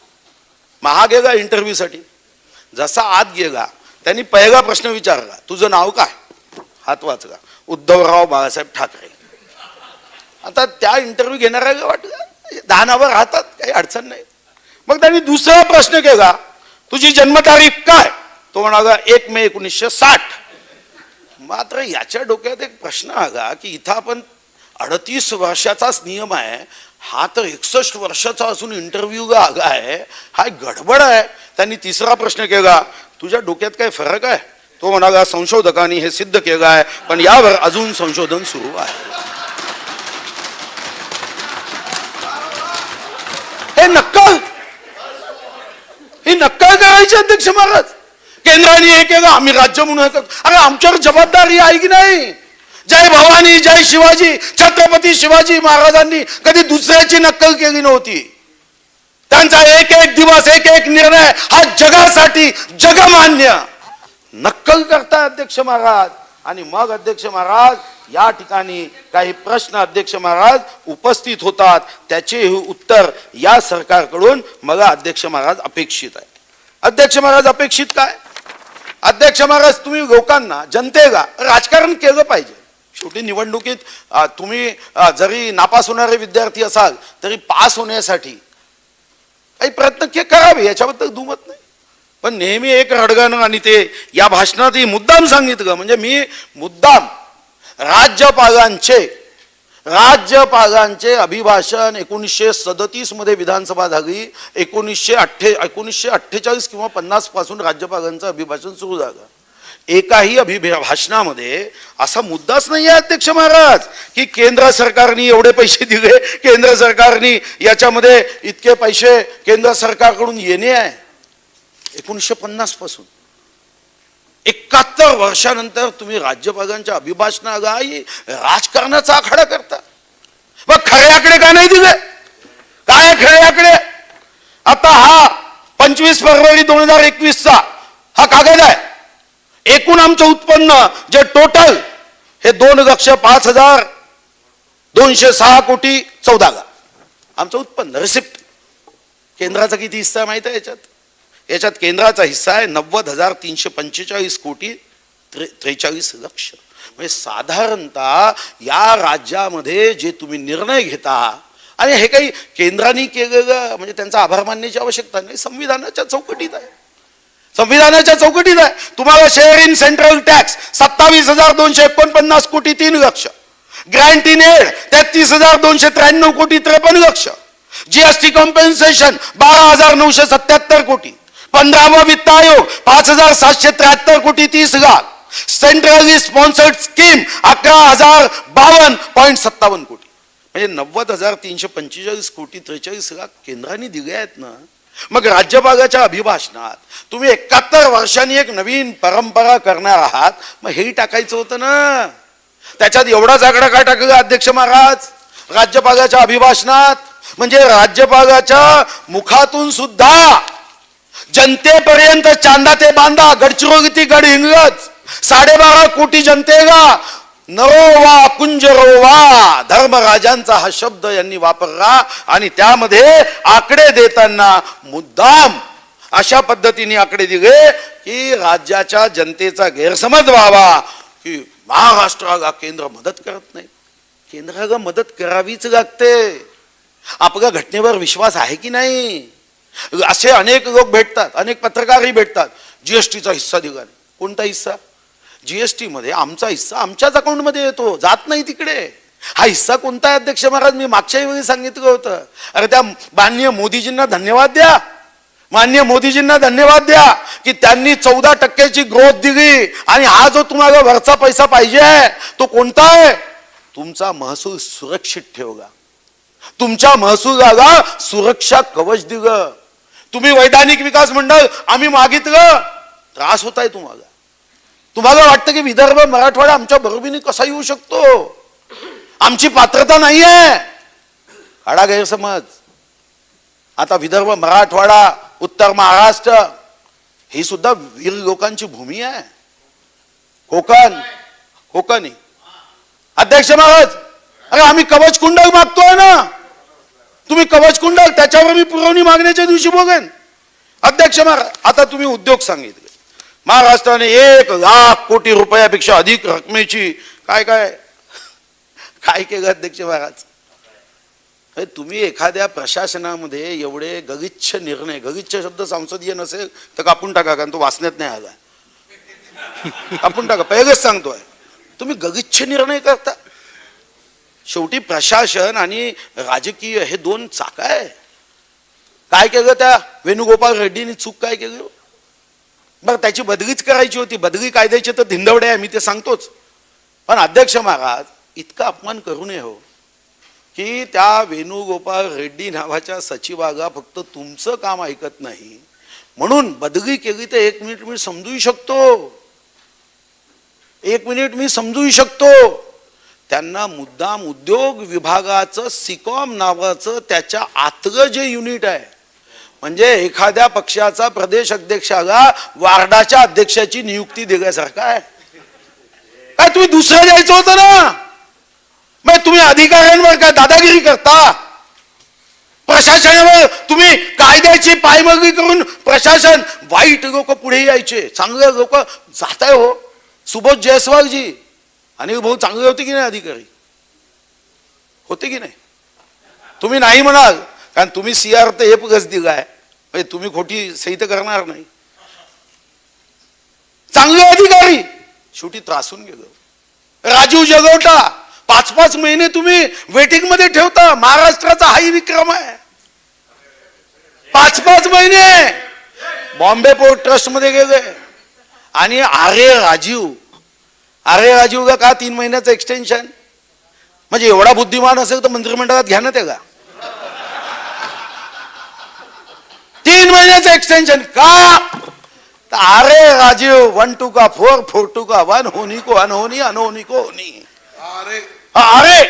महा गेला इंटरव्ह्यूसाठी. जसा आत गेला त्यांनी पहिला प्रश्न विचारला तुझं नाव काय? हात वाचला उद्धवराव बाळासाहेब ठाकरे. आता त्या इंटरव्ह्यू घेणाऱ्याला वाटलं 10 नावं राहतात, काही अडचण नाही. मग त्यांनी दुसरा प्रश्न केला तुझी जन्मतारीख काय? तो म्हणाला 1 मे 1960. मात्र याच्या डोक्यात एक प्रश्न आला की इथं आपण 38 वर्षाचाच नियम आहे, हा तर 61 वर्षाचा असून इंटरव्ह्यू आला आहे, हा गडबड आहे. त्यांनी तिसरा प्रश्न केला तुझ्या डोक्यात काय फरक आहे? तो म्हणाला संशोधकांनी हे सिद्ध केलं आहे पण यावर अजून संशोधन सुरू आहे. ही नक्कल करायची अध्यक्ष महाराज. केंद्राने हे केलं आम्ही राज्य म्हणून. अरे आमच्यावर जबाबदारी आहे की नाही? जय भवानी जय शिवाजी, छत्रपती शिवाजी महाराजांनी कधी दुसऱ्याची नक्कल केली नव्हती. त्यांचा एक एक दिवस एक एक निर्णय हा जगासाठी जगमान्य. नक्कल करताय अध्यक्ष महाराज. आणि मग अध्यक्ष महाराज या ठिकाणी काही प्रश्न अध्यक्ष महाराज उपस्थित होतात, त्याचे उत्तर या सरकारकडून मला अध्यक्ष महाराज अपेक्षित आहे. अध्यक्ष महाराज अपेक्षित काय? अध्यक्ष महाराज तुम्ही लोकांना जनतेला राजकारण केलं पाहिजे. शेवटी निवडणुकीत तुम्ही जरी नापास होणारे विद्यार्थी असाल तरी पास होण्यासाठी काही प्रयत्न करावे, याच्याबद्दल दुमत नाही. पण नेहमी एक रडगाणं आणि ते या भाषणातही मुद्दाम सांगितलं. म्हणजे मी मुद्दाम राज्यपालांचे अभिभाषण 1937 मध्ये विधानसभा झाली, 1948 किंवा 50 पासून राज्यपालांचं अभिभाषण सुरू झालं. एकाही अभिभाषणामध्ये असा मुद्दाच नाही आहे अध्यक्ष महाराज की केंद्र सरकारने एवढे पैसे दिले, केंद्र सरकारने याच्यामध्ये इतके पैसे केंद्र सरकारकडून येणे आहे. 1950 पासून 71 वर्षानंतर तुम्ही राज्यपालांच्या अभिभाषणाला राजकारणाचा आखाडा करता. मग खरे आकडे का नाही दिले? काय खरे आकडे? आता हा 25 फरवरी 2021चा हा कागद आहे. एकूण आमचं उत्पन्न जे टोटल हे 2,05,206 कोटी 14 लाख आमचं उत्पन्न रिसिप्ट. केंद्राचा किती हिस्सा आहे माहिती आहे याच्यात? याच्यात केंद्राचा हिस्सा आहे 90,345 कोटी 43 लक्ष. म्हणजे साधारणतः या राज्यामध्ये जे तुम्ही निर्णय घेता, आणि हे काही केंद्राने केलेलं म्हणजे त्यांचा आभार मानण्याची आवश्यकता नाही, संविधानाच्या चौकटीत आहे. संविधानाच्या चौकटीत आहे. तुम्हाला शेअर इन सेंट्रल टॅक्स 27,249 कोटी 3 लक्ष, ग्रँट इन एड 33,293 कोटी 53 लक्ष, जीएसटी कॉम्पेन्सेशन 12,977 कोटी, 15वा वित्त आयोग 5,773 कोटी 30 लाख, सेंट्रली स्पॉन्सर्ड स्कीम 11,052.57 कोटी. म्हणजे 90,345 कोटी 43 लाख केंद्राने दिले आहेत ना. मग राज्यपालाच्या अभिभाषणात तुम्ही 71 वर्षांनी एक नवीन परंपरा करणार आहात, मग हेही टाकायचं होतं ना. त्याच्यात एवढाच आकडा काय टाकला अध्यक्ष महाराज राज्यपालाच्या अभिभाषणात? म्हणजे राज्यपालाच्या मुखातून सुद्धा जनतेपर्यंत चांदा ते बांधा, गडचिरोली ती गड हिंगलज 12.5 कोटी जनतेला नरोवा कुंजरोवा धर्मराजांचा हा शब्द यांनी वापरला. आणि त्यामध्ये आकडे देताना मुद्दाम अशा पद्धतीने आकडे दिले की राज्याच्या जनतेचा गैरसमज व्हावा की महाराष्ट्राला केंद्र मदत करत नाही. केंद्राला मदत करावीच लागते. आपल्या घटनेवर विश्वास आहे की नाही? असे अनेक लोक भेटतात, अनेक पत्रकारही भेटतात. जीएसटीचा हिस्सा दिला नाही. कोणता हिस्सा? जीएसटी मध्ये आमचा हिस्सा आमच्याच अकाउंटमध्ये येतो, जात नाही तिकडे. हा हिस्सा कोणता आहे अध्यक्ष महाराज? मी मागच्याही वेळी सांगितलं होतं. अरे त्या माननीय मोदीजींना धन्यवाद द्या, माननीय मोदीजींना धन्यवाद द्या की त्यांनी 14% ग्रोथ दिली. आणि हा जो तुम्हाला वरचा पैसा पाहिजे आहे तो कोणता आहे? तुमचा महसूल सुरक्षित ठेवला, तुमच्या महसुलाला सुरक्षा कवच दिलं. तुम्ही वैधानिक विकास मंडळ आम्ही मागितलं, त्रास होत आहे तुम्हाला. तुम्हाला वाटतं की विदर्भ मराठवाडा आमच्या बरोबरीने कसा येऊ शकतो? आमची पात्रता नाहीये. काढा गैरसमज. आता विदर्भ मराठवाडा उत्तर महाराष्ट्र ही सुद्धा वीर लोकांची भूमी आहे. कोकणी अध्यक्ष महाराज, अरे आम्ही कवच कुंडल मागतोय ना. तुम्ही कवच कुंडल त्याच्यावर मी पुरवणी मागण्याच्या दिवशी बघेन. अध्यक्ष महाराज, आता तुम्ही उद्योग सांगितले. महाराष्ट्राने 1,00,000 कोटी रुपयापेक्षा अधिक रकमेची काय काय काय केलं अध्यक्ष महाराज? तुम्ही एखाद्या प्रशासनामध्ये एवढे गलिच्छ निर्णय, गलिच्छ शब्द संसदीय नसेल तर कापून टाका, कारण तो वाचण्यात नाही आला. कापून टाका, पहिलेच सांगतोय. तुम्ही गलिच्छ निर्णय करता. शेवटी प्रशासन आणि राजकीय हे दोन चाका आहे. काय केलं त्या वेणुगोपाल रेड्डीने? चूक काय केली? बरं त्याची बदलीच करायची होती. बदली कायद्याचे तर धिंदवडे आहे, मी ते सांगतोच. पण अध्यक्ष महाराज, इतका अपमान करू नये हो की त्या वेणुगोपाल रेड्डी नावाच्या सचिवाला फक्त तुमचं काम ऐकत नाही म्हणून बदली केली. तर 1 मिनिट मी समजू शकतो, 1 मिनिट मी समजू शकतो. त्यांना मुद्दाम उद्योग विभागाचं सिकॉम नावाचं त्याच्या आतलं जे युनिट आहे, म्हणजे एखाद्या पक्षाचा प्रदेश अध्यक्षाला वार्डाच्या अध्यक्षाची नियुक्ती दिल्यासारखं आहे. काय तुम्ही दुसरं द्यायचं होतं ना? मग तुम्ही अधिकाऱ्यांवर काय दादागिरी करता? प्रशासनावर तुम्ही कायद्याची पायमल्ली करून प्रशासन, वाईट लोक पुढे यायचे, चांगले लोक जात आहे हो. सुबोध जयस्वालजी आणि भाऊ चांगले होते की नाही? अधिकारी होते की नाही? तुम्ही नाही म्हणाल, कारण तुम्ही CR तर हे प्लस दिलाय, म्हणजे तुम्ही खोटी सही तर करणार नाही. चांगले अधिकारी शेवटी त्रासून गेलो. राजीव जगवटा 5-5 महिने तुम्ही वेटिंग मध्ये ठेवता. महाराष्ट्राचा हाही विक्रम आहे. 5-5 महिने बॉम्बे पोर्ट ट्रस्ट मध्ये गेले. आणि आर्य राजीवला का 3 महिन्याचं एक्सटेन्शन? म्हणजे एवढा बुद्धिमान असेल तर मंत्रिमंडळात घ्या ना त्याला. 3 महिन्याचं एक्सटेन्शन का? अरे राजीव 1 2 का 4 4 2 का 1 होनी को अनहोनी, अनहोनी को होनी. अरे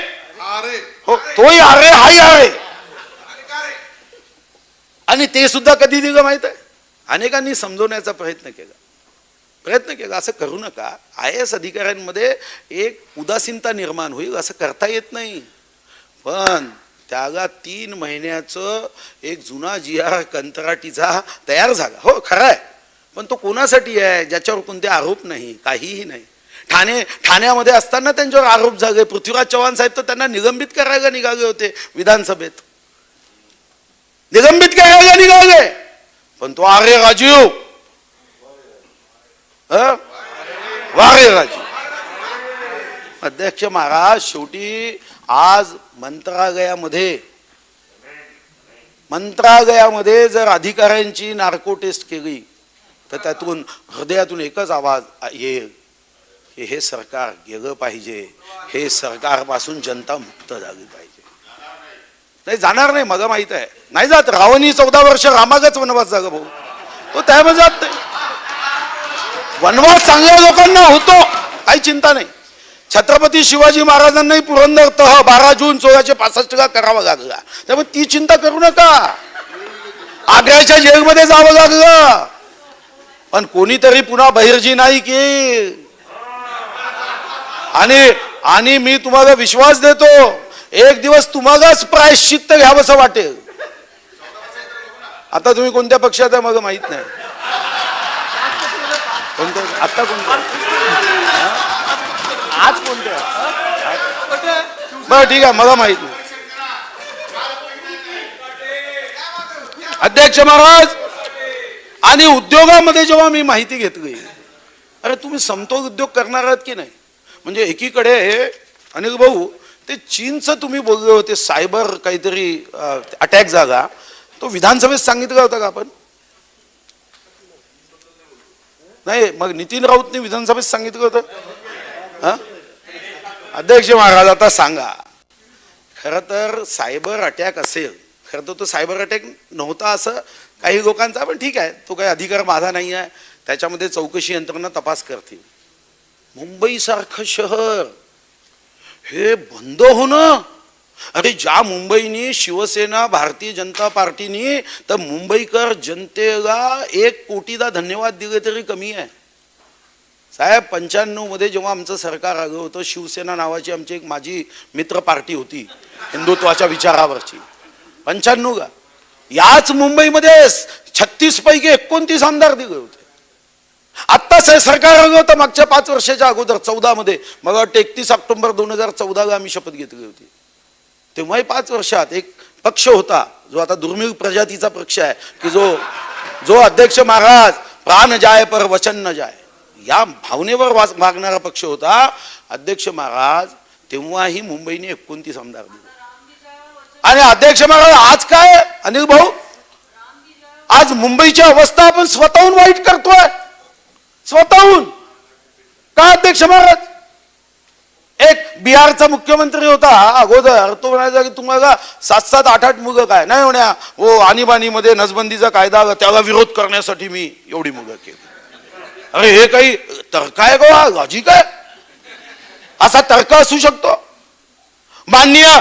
हो, तोही आरे हाही आरे. आणि ते सुद्धा कधी दिलं माहित आहे, अनेकांनी समजवण्याचा प्रयत्न केला. असं करू नका. आय एस अधिकाऱ्यांमध्ये एक उदासीनता निर्माण होईल, असं करता येत नाही. पण त्याला 3 महिन्याचं एक जुना GR कंत्राटीचा तयार झाला. हो, खरं आहे. पण तो कोणासाठी आहे? ज्याच्यावर कोणते आरोप नाही, काहीही नाही. ठाण्यामध्ये असताना त्यांच्यावर आरोप झाले. पृथ्वीराज चव्हाण साहेब तर त्यांना निलंबित करायला निघाले होते विधानसभेत. निलंबित करायला निघाले. पण तो आरे राजीव, वारे राजीव. अध्यक्ष महाराज, शेवटी आज मंत्रालयामध्ये जर अधिकाऱ्यांची नार्को टेस्ट केली तर त्यातून हृदयातून एकच आवाज येईल की हे सरकार गेलं पाहिजे, हे सरकारपासून जनता मुक्त झाली पाहिजे. नाही जाणार नाही, मला माहित आहे. नाही जात. रावणी 14 वर्ष रामागच वनवास झाला भाऊ, तो त्यामध्ये जात नाही. वनवास चांगल्या लोकांना होतो, काही चिंता नाही. छत्रपती शिवाजी महाराजांनाही पुरंदर तह 12 जून 1665 करावा लागला, त्यामुळे ती चिंता करू नका. आग्र्याच्या जेलमध्ये जावं लागलं, पण कोणीतरी पुन्हा बहिर्जी नाही की. आणि मी तुम्हाला विश्वास देतो, एक दिवस तुम्हालाच प्रायश्चित्त घ्यावंसं वाटेल. आता तुम्ही कोणत्या पक्षात आहे मला माहित नाही. आता कोणत्या? आज कोणत्या? बरं ठीक आहे, मला माहित नाही. अध्यक्ष महाराज, आणि उद्योगामध्ये जेव्हा मी माहिती घेतली, अरे तुम्ही समतोल उद्योग करणार आहात की नाही? म्हणजे एकीकडे अनिल भाऊ, ते चीनचं तुम्ही बोलले होते, सायबर काहीतरी अटॅक झाला, तो विधानसभेत सांगितलं होतं का आपण? नाही, मग नितीन राऊतने विधानसभेत सांगितलं होतं. अध्यक्ष महाराज, आता सांगा, खरं तर सायबर अटॅक असेल, खरं तर तो सायबर अटॅक नव्हता असं काही लोकांचा, पण ठीक आहे, तो काही अधिकार माझा नाही आहे. त्याच्यामध्ये चौकशी यंत्रणा तपास करतील. मुंबईसारखं शहर हे बंद होणं, अरे ज्या मुंबईनी शिवसेना भारतीय जनता पार्टीनी तर मुंबईकर जनतेला 1 कोटीदा धन्यवाद दिले तरी कमी आहे. साहेब, 95 मध्ये जेव्हा आमचं सरकार आलं होतं, शिवसेना नावाची आमची एक माझी मित्र पार्टी होती हिंदुत्वाच्या विचारावरची. 95 ला याच मुंबईमध्ये 36 पैकी 29 आमदार दिले होते. आत्ताच हे सरकार आलं होतं मागच्या 5 वर्षाच्या अगोदर 14 मध्ये, मला वाटतं 31 ऑक्टोबर 2014 ला आम्ही शपथ घेतली होती. तेव्हाही 5 वर्षात एक पक्ष होता जो आता दुर्मिळ प्रजातीचा पक्ष आहे की जो अध्यक्ष महाराज प्राण जाय पर वचन न जाय या भावनेवर वागणारा पक्ष होता. अध्यक्ष महाराज, तेव्हाही मुंबईने 29 आमदार दिले. आणि अध्यक्ष महाराज, आज काय अनिल भाऊ, आज मुंबईची अवस्था आपण स्वतःहून वाईट करतोय. स्वतःहून का अध्यक्ष महाराज? एक बिहारचा मुख्यमंत्री होता अगोदर, तो म्हणायचा की तुम्हाला 7-7, 8-8 मुलं काय नाही होण्या, हो आणीबाणीमध्ये नसबंदीचा कायदा त्याला विरोध करण्यासाठी मी एवढी मुलं केली. अरे हे काही तर्क आहे का? लॉजिक आहे? असा तर्क असू शकतो? माननीय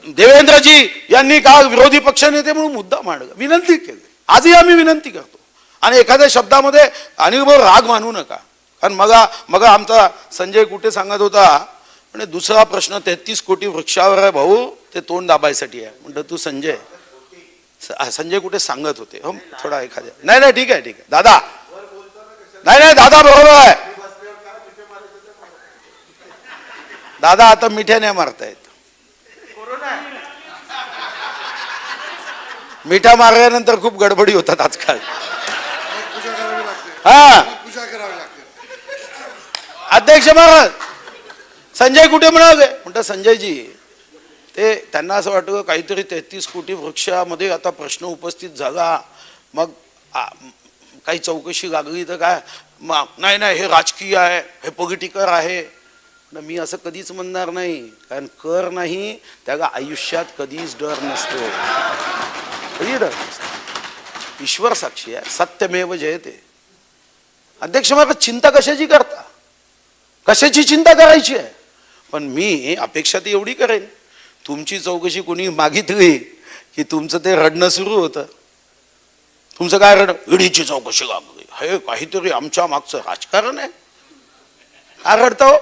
देवेंद्रजी यांनी काल विरोधी पक्षनेते म्हणून मुद्दा मांडला, विनंती केली. आजही आम्ही विनंती करतो. आणि एखाद्या शब्दामध्ये अनिल भाऊ राग मानू नका, कारण मग आमचा संजय कुठे सांगत होता, म्हणजे दुसरा प्रश्न 33 कोटी वृक्षावर आहे भाऊ, ते तोंड दाबायसाठी आहे. म्हणतो तू संजय कुठे सांगत होते. हो थोडा एखाद्या, नाही ठीक आहे दादा, नाही दादा बरोबर आहे दादा, आता मिठ्या नाही मारतायत. मिठा मारल्यानंतर खूप गडबडी होतात आजकाल. हा अध्यक्ष महाराज, संजय कुठे म्हणाले, म्हणतात संजयजी ते त्यांना असं वाटतं काहीतरी 33 कोटी वृक्षामध्ये आता प्रश्न उपस्थित झाला, मग काही चौकशी लागली तर काय, नाही हे राजकीय आहे, हे पॉलिटिकल आहे. मी असं कधीच म्हणणार नाही, कारण कर नाही त्याला आयुष्यात कधीच डर नसतो, कधी डर नसतो. ईश्वर साक्षी आहे, सत्यमेव जयते. अध्यक्ष महाराज, चिंता कशाची करता? कशाची चिंता करायची आहे? पण मी अपेक्षा ती एवढी करेन तुमची चौकशी कोणी मागितली की तुमचं ते रडणं सुरू होतं. तुमचं काय रड ईडीची चौकशी लागली, हे काहीतरी आमच्या मागचं राजकारण आहे. काय रडतं हो?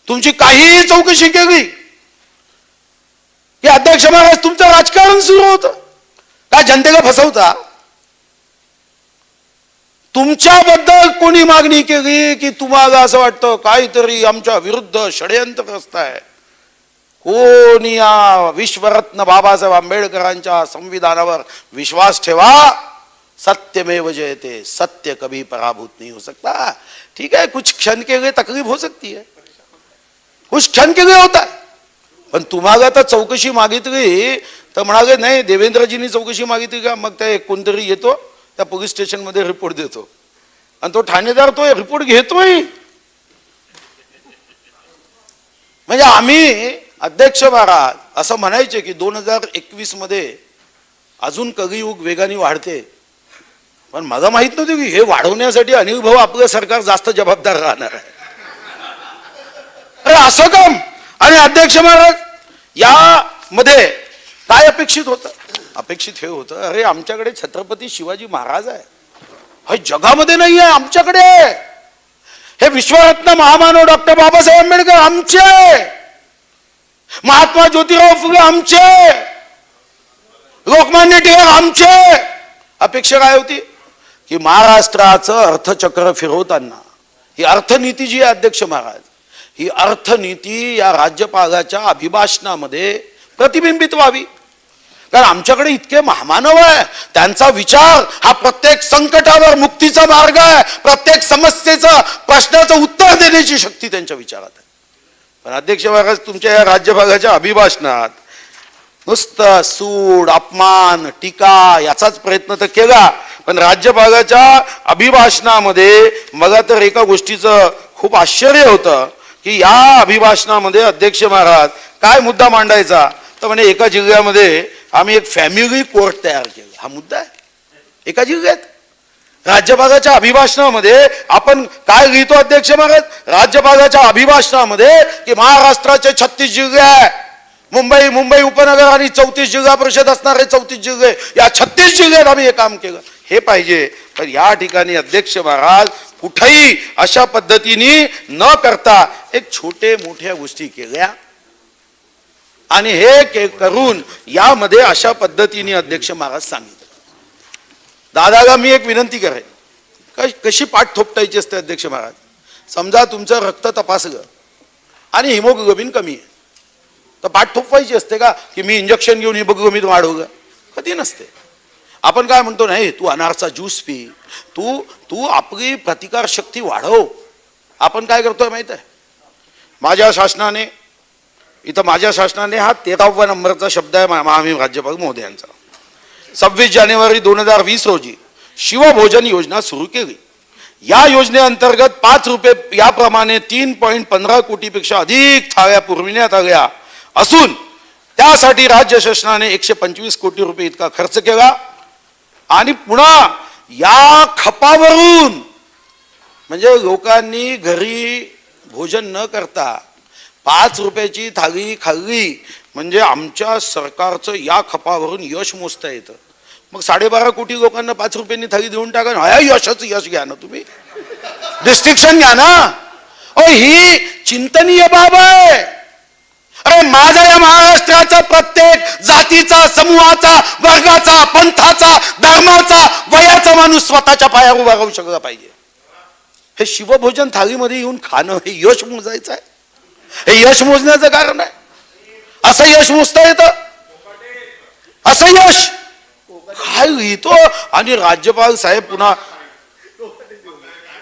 तुमची काहीही चौकशी केली की अध्यक्ष महाराज तुमचं राजकारण सुरू होतं. काय जनतेला फसवता? तुमच्याबद्दल कोणी मागणी केली की तुम्हाला असं वाटतं काहीतरी आमच्या विरुद्ध षडयंत्रग्रस्त आहे, कोणी या विश्वरत्न बाबासाहेब आंबेडकरांच्या संविधानावर विश्वास ठेवा, सत्यमेव जयते, सत्य कभी पराभूत नहीं हो सकता. ठीक है, कुछ क्षण के लिए तकलीफ हो सकती है, कुछ क्षण के लिए होता है, पण तुम्हाला तर चौकशी मागितली तर म्हणाले नाही देवेंद्रजींनी चौकशी मागितली का, मग ते कोणतरी येतो त्या पोलीस स्टेशन मध्ये रिपोर्ट देतो आणि तो ठाणेदार तो रिपोर्ट घेतोय. म्हणजे आम्ही अध्यक्ष महाराज असं म्हणायचे की 2021 मध्ये अजून कलियुग वेगाने वाढते, पण मला माहित नव्हतं की हे वाढवण्यासाठी अनिल भाऊ आपलं सरकार जास्त जबाबदार राहणार आहे. अरे असं काम. आणि अध्यक्ष महाराज या मध्ये काय अपेक्षित होतं? अपेक्षित हे होतं, अरे आमच्याकडे छत्रपती शिवाजी महाराज आहे, हे जगामध्ये नाही आहे, आमच्याकडे आहे. हे विश्वरत्न महामानव डॉक्टर बाबासाहेब आंबेडकर आमचे, महात्मा ज्योतिराव फुले आमचे, लोकमान्य टिळक आमचे. अपेक्षा काय होती की महाराष्ट्राचं अर्थचक्र फिरवताना ही अर्थनीती जी आहे अध्यक्ष महाराज, ही अर्थनीती या राज्यपालाच्या अभिभाषणामध्ये प्रतिबिंबित व्हावी. कारण आमच्याकडे इतके महामानव आहे, त्यांचा विचार हा प्रत्येक संकटावर मुक्तीचा मार्ग आहे, प्रत्येक समस्येचं प्रश्नाचं उत्तर देण्याची शक्ती त्यांच्या विचारात आहे. पण अध्यक्ष महाराज तुमच्या या राज्यपालाच्या अभिभाषणात नुसतं सूड, अपमान, टीका याचाच प्रयत्न तर केला, पण राज्यपालाच्या अभिभाषणामध्ये मला तर एका गोष्टीचं खूप आश्चर्य होतं की या अभिभाषणामध्ये अध्यक्ष महाराज काय मुद्दा मांडायचा तर म्हणे एका जिल्ह्यामध्ये आम्ही एक फॅमिली कोर्ट तयार केला. हा मुद्दा आहे एका जिल्ह्यात. राज्यपालाच्या अभिभाषणामध्ये आपण काय लिहितो अध्यक्ष महाराज? राज्यपालाच्या अभिभाषणामध्ये की महाराष्ट्राचे 36 जिल्हे आहे, मुंबई उपनगर आणि 34 जिल्हा परिषद असणारे 34 जिल्हे, या 36 जिल्ह्यात आम्ही हे काम केलं. हे पाहिजे, तर या ठिकाणी अध्यक्ष महाराज कुठेही अशा पद्धतीने न करता एक छोटे मोठ्या गोष्टी केल्या आणि हे करून यामध्ये अशा पद्धतीने अध्यक्ष महाराज सांगितलं. दादाला मी एक विनंती करेन, कशी पाठ थोपटायची असते अध्यक्ष महाराज. समजा तुमचं रक्त तपासलं आणि हिमोग्लोबिन कमी आहे, तर पाठ थोपवायची असते का की मी इंजेक्शन घेऊन हिमोग्लोबिन वाढवलं? कधी नसते. आपण काय म्हणतो, नाही तू अनारचा ज्यूस पी, तू आपली प्रतिकार शक्ती वाढव. आपण काय करतोय माहित आहे? माझ्या शासनाने हा 13वा नंबरचा शब्द आहे महामहिम राज्यपाल महोदयांचा. 26 जानेवारी 2020 रोजी शिवभोजन योजना सुरू केली. या योजनेअंतर्गत 5 रुपये याप्रमाणे 3.15 कोटीपेक्षा अधिक थाळ्या पुरविण्यात आल्या असून त्यासाठी राज्य शासनाने 125 कोटी रुपये इतका खर्च केला. आणि पुन्हा या खपावरून म्हणजे लोकांनी घरी भोजन न करता 5 रुपयाची थाळी खाल्ली म्हणजे आमच्या सरकारचं या खपावरून यश मोजता येतं. मग 12.5 कोटी लोकांना 5 रुपयांनी थाळी देऊन टाका ना, यशाचं यश घ्या ना तुम्ही, डिस्टिंक्शन घ्या ना. ही चिंतनीय बाब आहे. अरे माझा या महाराष्ट्राचा प्रत्येक जातीचा, समूहाचा, वर्गाचा, पंथाचा, धर्माचा, वयाचा माणूस स्वतःच्या पायावर उभा राहू शकला पाहिजे. हे शिवभोजन थाळीमध्ये येऊन खाणं हे यश मोजायचं आहे. हे यश मोजण्याचं कारण आहे. असं यश मोजता येतं? असं यश काय लिहितो? आणि राज्यपाल साहेब पुन्हा,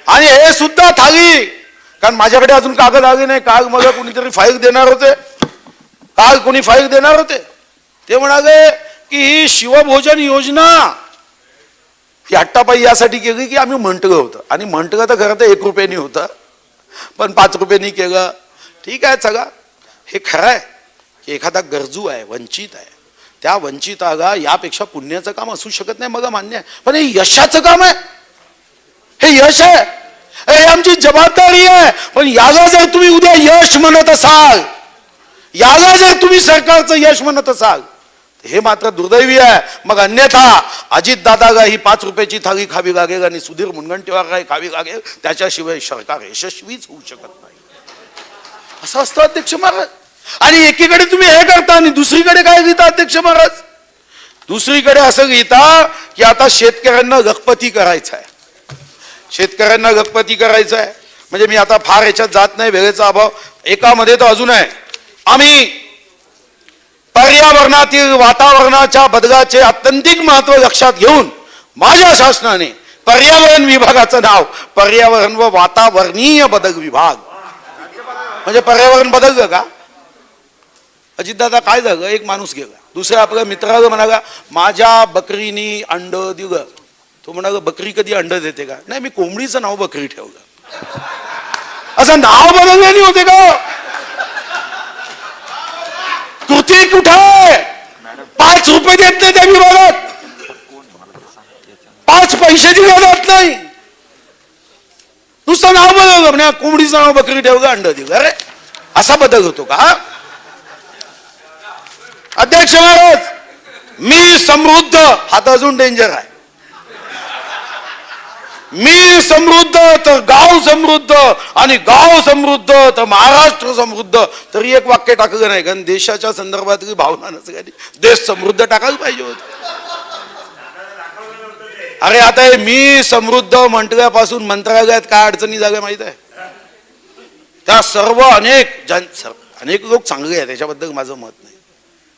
आणि हे सुद्धा थाळी, कारण माझ्याकडे अजून कागद आले नाही. काल मला कोणीतरी फाईल देणार होते, ते म्हणाले की ही शिवभोजन योजना ही हट्टापायी यासाठी केली की आम्ही म्हटलं होतं, आणि म्हटलं तर खरं तर 1 रुपयानी होतं, पण 5 रुपयांनी केलं. ठीक आहे, चला हे खरं आहे की एखादा गरजू आहे, वंचित आहे, त्या वंचिताला यापेक्षा पुण्याचं काम असू शकत नाही, मला मान्य आहे. पण हे यशाचं काम आहे, हे यश आहे, हे आमची जबाबदारी आहे. पण याला जर तुम्ही उद्या यश म्हणत असाल याला जर तुम्ही सरकारचं यश म्हणत असाल हे मात्र दुर्दैवी आहे. मग अन्यथा अजित दादा ही 5 रुपयाची थाळी खावी लागेल आणि सुधीर मुनगंटीवार खावी लागेल, त्याच्याशिवाय सरकार यशस्वीच होऊ शकत नाही. असं असतं अध्यक्ष महाराज. आणि एकीकडे तुम्ही हे करता आणि दुसरीकडे काय लिहिता अध्यक्ष महाराज? दुसरीकडे असं लिहिता की आता शेतकऱ्यांना लखपती करायचं आहे. शेतकऱ्यांना लखपती करायचं आहे म्हणजे मी आता फार याच्यात जात नाही, वेळेचा अभाव. एकामध्ये तर अजून आहे, आम्ही पर्यावरणातील वातावरणाच्या बदलाचे आत्यंतिक महत्व लक्षात घेऊन माझ्या शासनाने पर्यावरण विभागाचं नाव पर्यावरण व वातावरणीय बदल विभाग. म्हणजे पर्यावरण बदललं का? अजितदादा काय झालं, एक माणूस गेला, दुसऱ्या आपल्या मित्राला म्हणाला माझ्या बकरीनी अंड दिलं. तो म्हणाला बकरी कधी अंड देते का? नाही, मी कोंबडीचं नाव बकरी ठेवलं. असं नाव बदलल्याने होते का? कृती कुठे? 5 रुपये देत नाही त्या विभागात, 5 पैसे दिले जात नाही. नुसतं नाव बदललं, म्हणजे कोंबडीचं नाव बकरी ठेवलं, अंड दिलं. अरे असा बदल होतो का? अध्यक्ष महाराज, मी समृद्ध, हा तर अजून डेंजर आहे. मी समृद्ध तर गाव समृद्ध, आणि गाव समृद्ध तर महाराष्ट्र समृद्ध. तरी एक वाक्य टाकलं नाही, कारण देशाच्या संदर्भातली भावना नसली, देश समृद्ध टाकायला पाहिजे होत. अरे आता हे मी समृद्ध म्हटल्यापासून मंत्रालयात काय अडचणी झाल्या माहित आहे? त्या सर्व अनेक लोक चांगले आहेत, त्याच्याबद्दल माझं मत नाही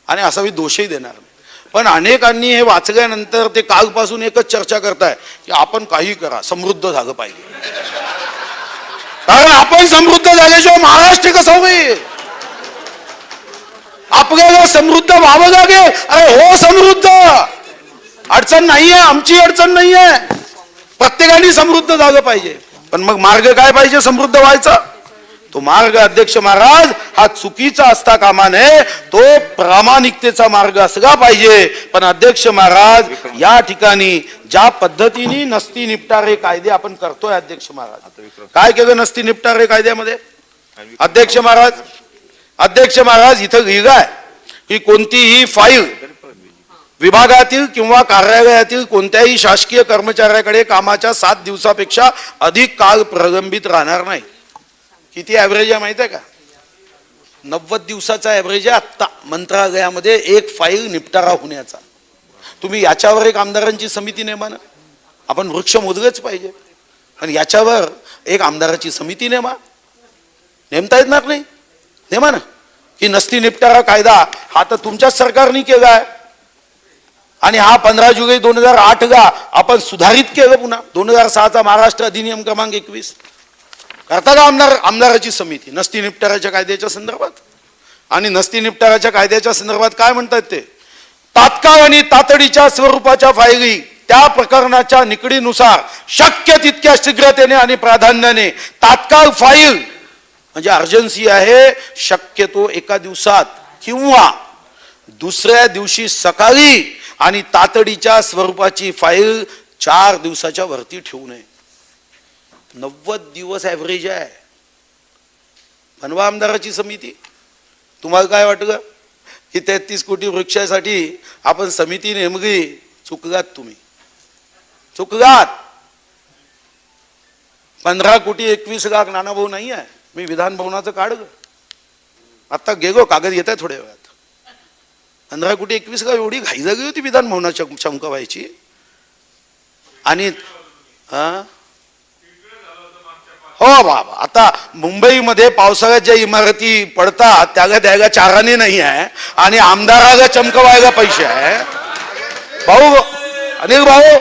आणि असा मी दोषही देणार नाही. पण अनेकांनी हे वाचल्यानंतर ते कालपासून एकच चर्चा करताय की आपण काही करा, समृद्ध झालं पाहिजे. कारण आपण समृद्ध झाल्याशिवाय महाराष्ट्र कसं होईल? आपल्याला समृद्ध व्हावं लागेल. अरे हो समृद्ध, अडचण नाहीये, आमची अडचण नाहीये, प्रत्येकाने समृद्ध झालं पाहिजे. पण मग मार्ग काय पाहिजे समृद्ध व्हायचा? तो मार्ग अध्यक्ष महाराज हा चुकीचा असता कामा नये, तो प्रामाणिकतेचा मार्ग असला पाहिजे. पण अध्यक्ष महाराज या ठिकाणी ज्या पद्धतीने नसती निपटारे कायदे आपण करतोय अध्यक्ष महाराज, काय केलं नसती निपटारे कायद्यामध्ये? अध्यक्ष महाराज इथं लिहिलंय की कोणतीही फाईल विभागातील किंवा कार्यालयातील कोणत्याही शासकीय कर्मचाऱ्याकडे कामाच्या 7 दिवसापेक्षा अधिक काळ प्रलंबित राहणार नाही. किती ऍव्हरेज आहे माहिती आहे का? 90 दिवसाचा ऍव्हरेज आहे आत्ता मंत्रालयामध्ये एक फाईल निपटारा होण्याचा. तुम्ही याच्यावर एक आमदारांची समिती नेमा ना. आपण वृक्ष मोजलेच पाहिजे, पण याच्यावर एक आमदाराची समिती नेमता येणार नाही? नेमा ना. की नसती निपटारा कायदा हा तर तुमच्याच सरकारने केला आहे आणि हा 15 जुलै 2008 आपण सुधारित केलं. पुन्हा 2006 महाराष्ट्र अधिनियम क्रमांक 21 करता का आमदाराची समिती नसती निपटाराच्या कायद्याच्या संदर्भात? आणि नसती निपटाराच्या कायद्याच्या संदर्भात काय म्हणतात ते? तात्काळ आणि तातडीच्या स्वरूपाच्या फायली त्या प्रकरणाच्या निकडीनुसार शक्य तितक्या शीघ्रतेने आणि प्राधान्याने तात्काळ फाईल म्हणजे अर्जन्सी आहे, शक्यतो एका दिवसात किंवा दुसऱ्या दिवशी सकाळी, आणि तातडीच्या स्वरूपाची फाईल 4 दिवसाच्या वरती ठेवू नये. 90 दिवस ऍव्हरेज आहे. बनवा आमदाराची समिती. तुम्हाला काय वाटलं की 33 कोटी वृक्षासाठी आपण समिती नेमली? चुकलात तुम्ही, चुकलात. 15 कोटी 21 लाख नानाभाऊ नाही आहे. मी विधान भवनाचं काढलं, आता गेलो, कागद येत आहे थोड्या वेळात. 15 कोटी 21 लाख एवढी घाई झाली होती विधान भवनाच्या शंका व्हायची. आणि हो बाबा, आता मुंबईमध्ये पावसाळ्यात ज्या इमारती पडतात त्याला द्यायला चाराने नाही आहे आणि आमदाराला चमकवायला पैसे आहे. भाऊ, अनिल भाऊ,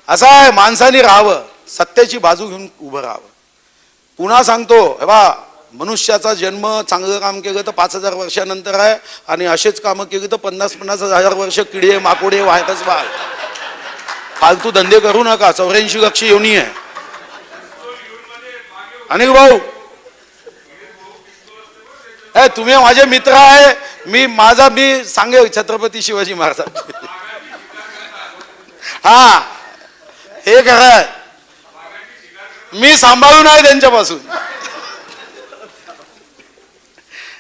असं आहे, माणसाने राहावं, सत्याची बाजू घेऊन उभं राहावं. पुन्हा सांगतो, बा मनुष्याचा जन्म चांगलं काम केलं तर 5000 वर्षानंतर आहे, आणि असेच कामं केली तर 50-50 हजार वर्ष किडे माकोडे वाहतच बा. फालतू धंदे करू नका. 84 लक्ष योनी आहे. अनिल भाऊ, तुम्ही माझे मित्र आहे. मी सांगेल छत्रपती शिवाजी महाराज. हा, हे करा, मी सांभाळून आहे त्यांच्यापासून.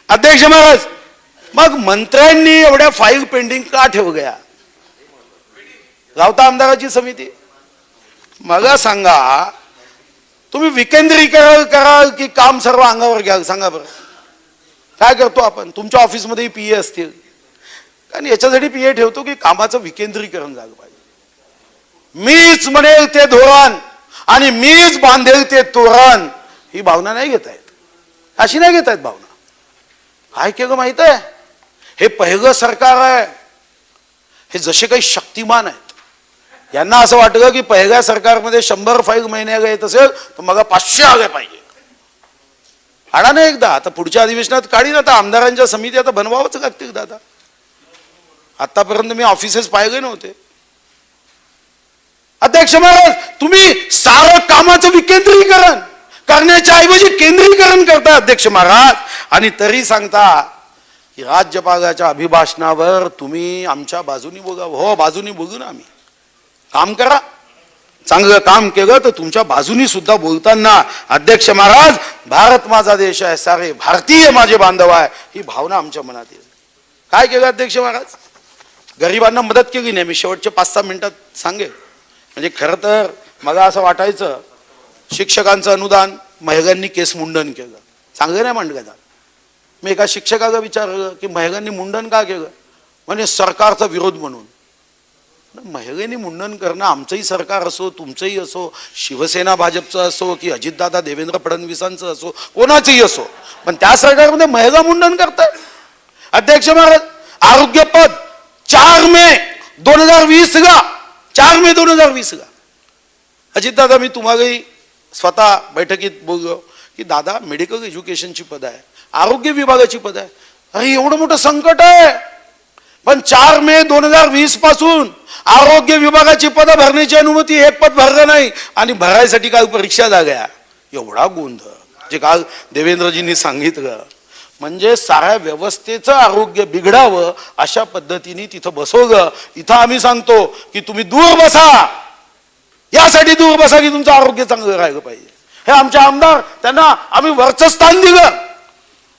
अध्यक्ष महाराज, मग मंत्र्यांनी एवढ्या फाईल पेंडिंग का ठेवल्या? गावता आमदाराची समिती, मला सांगा तुम्ही विकेंद्रीकरण कराल की काम सर्व अंगावर घ्याल? सांगा बरं. काय करतो आपण? तुमच्या ऑफिसमध्ये पीए असतील, कारण याच्यासाठी पीए ठेवतो की कामाचं विकेंद्रीकरण झालं पाहिजे. मीच म्हणेल ते धोरण आणि मीच बांधेल ते तोरण, ही भावना नाही घेता येत. अशी नाही घेता येत भावना. काय केलं माहित आहे? हे पहिलं सरकार आहे, हे जसे काही शक्तिमान आहेत, यांना असं वाटलं की पहिल्या सरकारमध्ये 100 फाईल महिन्याला येत असेल तर मग 500 आले पाहिजे. आणा नाही एकदा, आता पुढच्या अधिवेशनात काढीन. आता आमदारांच्या समिती आता बनवावंच लागतील दादा. आतापर्यंत मी ऑफिसेस पाहिले नव्हते. अध्यक्ष महाराज, तुम्ही सारं कामाचं विकेंद्रीकरण करण्याच्या ऐवजी केंद्रीकरण करता अध्यक्ष महाराज, आणि तरी सांगता की राज्यपालाच्या अभिभाषणावर तुम्ही आमच्या बाजूनी बोला. हो, बाजूनी बोलू ना आम्ही. काम करा, चांगलं काम केलं तर तुमच्या बाजूनी सुद्धा बोलताना अध्यक्ष महाराज, भारत माझा देश आहे, सारे भारतीय माझे बांधव आहे, ही भावना आमच्या मनात येईल. काय केलं अध्यक्ष महाराज? गरिबांना मदत केली नाही. मी शेवटच्या 5-6 मिनिटात सांगेल. म्हणजे खरं तर मला असं वाटायचं शिक्षकांचं अनुदान महिलांनी केस मुंडन केलं, चांगलं नाही मांडलं जात. मी एका शिक्षकाला विचारलं की महिलांनी मुंडन का केलं? म्हणजे सरकारचा विरोध म्हणून. महिलांनी मुंडन करणं आमचंही सरकार असो, तुमचंही असो, शिवसेना भाजपचं असो की अजितदादा देवेंद्र फडणवीसांचं असो, कोणाचंही असो, पण त्या सरकारमध्ये महिला मुंडन करतात. अध्यक्ष महाराज, आरोग्यपद 4 मे 2020 ला 4 मे 2020 ला अजितदादा, मी तुम्हालाही स्वतः बैठकीत बोललो की दादा, मेडिकल एज्युकेशनची पद आहे, आरोग्य विभागाची पद आहे. अरे एवढं मोठं संकट आहे, पण 4 मे 2020 पासून आरोग्य विभागाची पदं भरण्याची अनुमती, एक पद भरलं नाही आणि भरायसाठी काल परीक्षा झाल्या. एवढा गोंधळ जे काल देवेंद्रजींनी सांगितलं, म्हणजे साऱ्या व्यवस्थेचं आरोग्य बिघडावं अशा पद्धतीने तिथं बसवलं. इथं आम्ही सांगतो की तुम्ही दूर बसा, यासाठी दूर बसा की तुमचं आरोग्य चांगलं राहिलं पाहिजे. हे आमचे आमदार, त्यांना आम्ही वरचं स्थान दिलं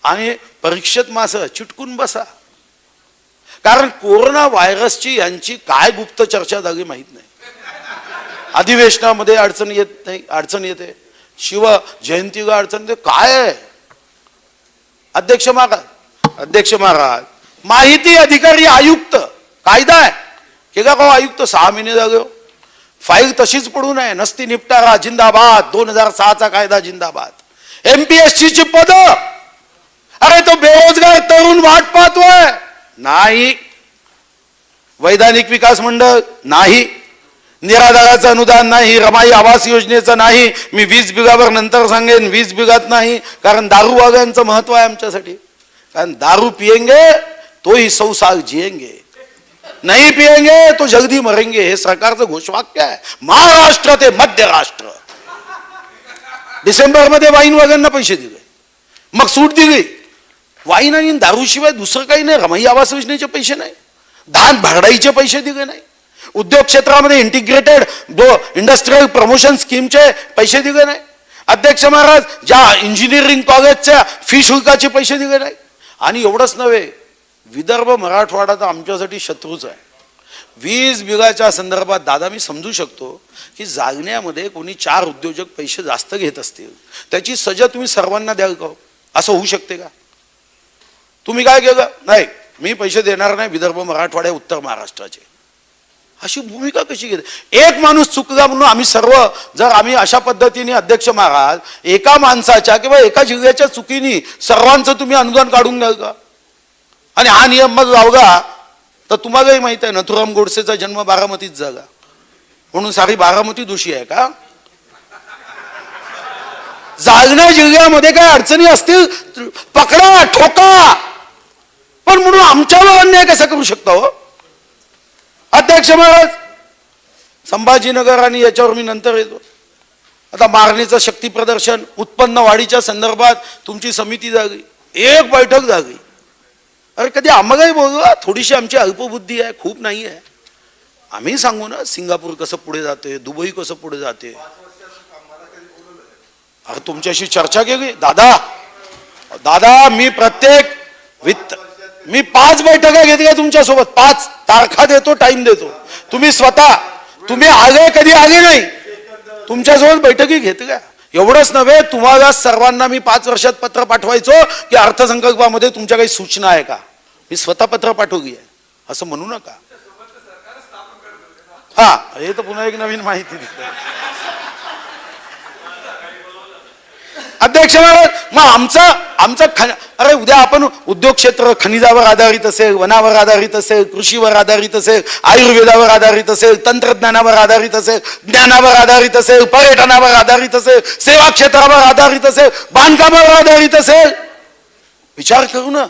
आणि परीक्षेत मासं चिटकून बसा. कारण कोरोना व्हायरसची यांची काय गुप्त चर्चा झाली माहित नाही. अधिवेशनामध्ये अडचण येत नाही, अडचण येते, शिव जयंतीला अडचण येते. काय आहे अध्यक्ष महाराज, माहिती अधिकारी आयुक्त कायदा आहे केला का? आयुक्त 6 महिने झाले, फाईल तशीच पडून आहे, नसती निपटारा जिंदाबाद, 2006चा कायदा जिंदाबाद. MPSC ची पद, अरे तो बेरोजगार तरुण वाट पाहतोय, नाही. वैधानिक विकास मंडळ नाही, निराधाराचं अनुदान नाही, रमाई आवास योजनेचं नाही. मी 20 बिघावर नंतर सांगेन, 20 बिघात नाही, कारण दारू वाग्यांचं महत्व आहे आमच्यासाठी. कारण दारू पिएंगे तो ही 100 साल जिएंगे, नहीं पिएंगे तो जल्दी मरेंगे, हे सरकारचं घोषवाक्य आहे. महाराष्ट्र ते मध्य राष्ट्र. डिसेंबरमध्ये वाईन वाग्यांना पैसे दिले, मग सूट दिली. वाईन आणि दारूशिवाय दुसरं काही नाही. रमाई आवास योजनेचे पैसे नाही, धान भरडाईचे पैसे दिले नाही, उद्योग क्षेत्रामध्ये इंटिग्रेटेड इंडस्ट्रियल प्रमोशन स्कीमचे पैसे दिले नाही. अध्यक्ष महाराज, ज्या इंजिनिअरिंग कॉलेजच्या फी शुल्काचे पैसे दिले नाही. आणि एवढंच नव्हे, विदर्भ मराठवाडा तर आमच्यासाठी शत्रूच आहे. 20 बिघाच्या संदर्भात दादा मी समजू शकतो की जागण्यामध्ये कोणी 4 उद्योजक पैसे जास्त घेत असतील, त्याची सजा तुम्ही सर्वांना द्याल का? असं होऊ शकते का? तुम्ही काय केलं? नाही, मी पैसे देणार नाही विदर्भ मराठवाड्या उत्तर महाराष्ट्राचे, अशी भूमिका कशी घेते? एक माणूस चुकला म्हणून आम्ही सर्व, जर आम्ही अशा पद्धतीने अध्यक्ष महाराज एका माणसाच्या किंवा एका जिल्ह्याच्या चुकीने सर्वांचं तुम्ही अनुदान काढून द्याल का? आणि हा नियम मग लावला तर तुम्हालाही माहित आहे नथुराम गोडसेचा जन्म बारामतीत झाला, म्हणून सारी बारामती दोषी आहे का? जालना जिल्ह्यामध्ये काय अडचणी असतील पकडा, ठोका, पण म्हणून आमच्यावर अन्याय कसा करू शकता हो अध्यक्ष महाराज? संभाजीनगर आणि याच्यावर मी नंतर येतो. आता मारणीचं शक्ती प्रदर्शन, उत्पन्न वाढीच्या संदर्भात तुमची समिती झाली, एक बैठक झाली. अरे कधी आम्हालाही बोलवा, थोडीशी आमची अल्पबुद्धी आहे, खूप नाही आहे. आम्ही सांगू ना, सिंगापूर कसं पुढे जाते, दुबई कसं पुढे जाते. अरे तुमच्याशी चर्चा केली दादा, मी प्रत्येक वित्त मी 5 बैठका घेतल्या तुमच्यासोबत, 5 तारखा देतो, टाइम देतो. तुम्ही स्वतः तुम्ही आले, कधी आले नाही, तुमच्यासोबत बैठकी घेतल्या. एवढंच नव्हे, तुम्हाला सर्वांना मी 5 वर्षात पत्र पाठवायचो की अर्थसंकल्पामध्ये तुमच्या काही सूचना आहे का, मी स्वतः पत्र पाठवली आहे, असं म्हणू नका. हा, हे तर पुन्हा एक नवीन माहिती दिली. अध्यक्ष महाराज, मग आमचं अरे उद्या आपण उद्योग क्षेत्र खनिजावर आधारित असेल, वनावर आधारित असेल, कृषीवर आधारित असेल, आयुर्वेदावर आधारित असेल, तंत्रज्ञानावर आधारित असेल, ज्ञानावर आधारित असेल, पर्यटनावर आधारित असेल, सेवा क्षेत्रावर आधारित असेल, बांधकामावर आधारित असेल, विचार करू ना.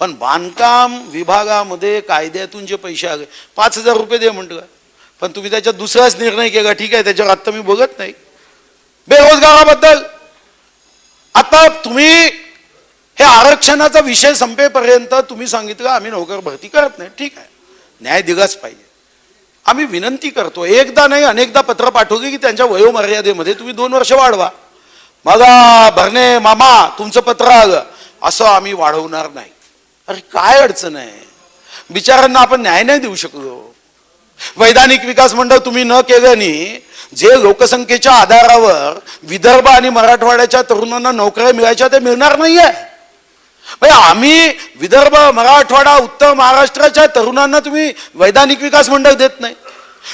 पण बांधकाम विभागामध्ये कायद्यातून जे पैसे आले, 5,000 रुपये दे म्हणतो, पण तुम्ही त्याच्यात दुसराच निर्णय केला. ठीक आहे, त्याच्यावर आता मी बघत नाही. बेरोजगाराबद्दल आता तुम्ही हे आरक्षणाचा विषय संपेपर्यंत तुम्ही सांगितलं आम्ही नोकर भरती करत नाही. ठीक आहे, न्याय दिलाच पाहिजे. आम्ही विनंती करतो, एकदा नाही अनेकदा पत्र पाठवली की त्यांच्या वयोमर्यादेमध्ये तुम्ही 2 वर्ष वाढवा. मग भरणे मामा तुमचं पत्र आलं, असं आम्ही वाढवणार नाही. अरे काय अडचण आहे, बिचारांना आपण न्याय नाही देऊ शकलो. वैधानिक विकास मंडळ तुम्ही न केल्याने जे लोकसंख्येच्या आधारावर विदर्भ आणि मराठवाड्याच्या तरुणांना नोकऱ्या मिळायच्या ते मिळणार नाहीये. आम्ही विदर्भ, मराठवाडा, उत्तर महाराष्ट्राच्या तरुणांना तुम्ही वैधानिक विकास मंडळ देत नाही.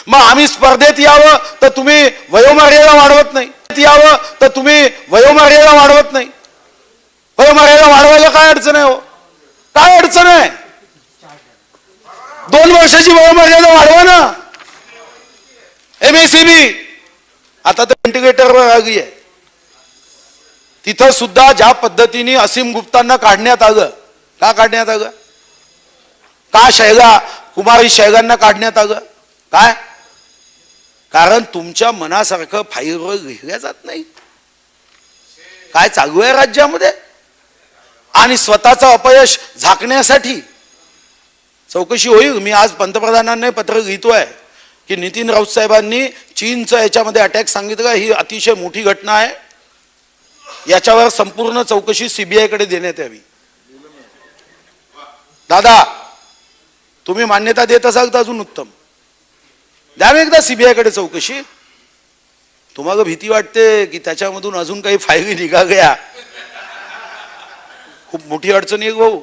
मग आम्ही स्पर्धेत यावं तर तुम्ही वयोमर्यादा वाढवत नाही, यावं तर तुम्ही वयोमर्यादा वाढवत नाही. वयोमर्यादा वाढवायला काय अडचण आहे हो, काय अडचण आहे? 2 वर्षाची वयोमर्यादा वाढवा ना. MSCB आता तर इंटिग्रेटरवर आली आहे. तिथं सुद्धा ज्या पद्धतीने असीम गुप्तांना काढण्यात आलं, का काढण्यात आलं, का शैला कुमारी शैलांना काढण्यात आलं, काय कारण तुमच्या मनासारखं फाईलवर लिहिल्या जात नाही. काय चालू आहे राज्यामध्ये, आणि स्वतःचं अपयश झाकण्यासाठी चौकशी होईल. मी आज पंतप्रधानांना पत्र लिहितोय की नितीन राऊत साहेबांनी चीनचं याच्यामध्ये अटॅक सांगितलं, ही अतिशय मोठी घटना आहे, याच्यावर संपूर्ण चौकशी CBI कडे देण्यात यावी. दादा तुम्ही मान्यता देत असाल तर अजून उत्तम, द्यावे एकदा CBI कडे चौकशी. तुम्हाला भीती वाटते की त्याच्यामधून अजून काही फायली निघाल्या, खूप मोठी अडचण येईल भाऊ.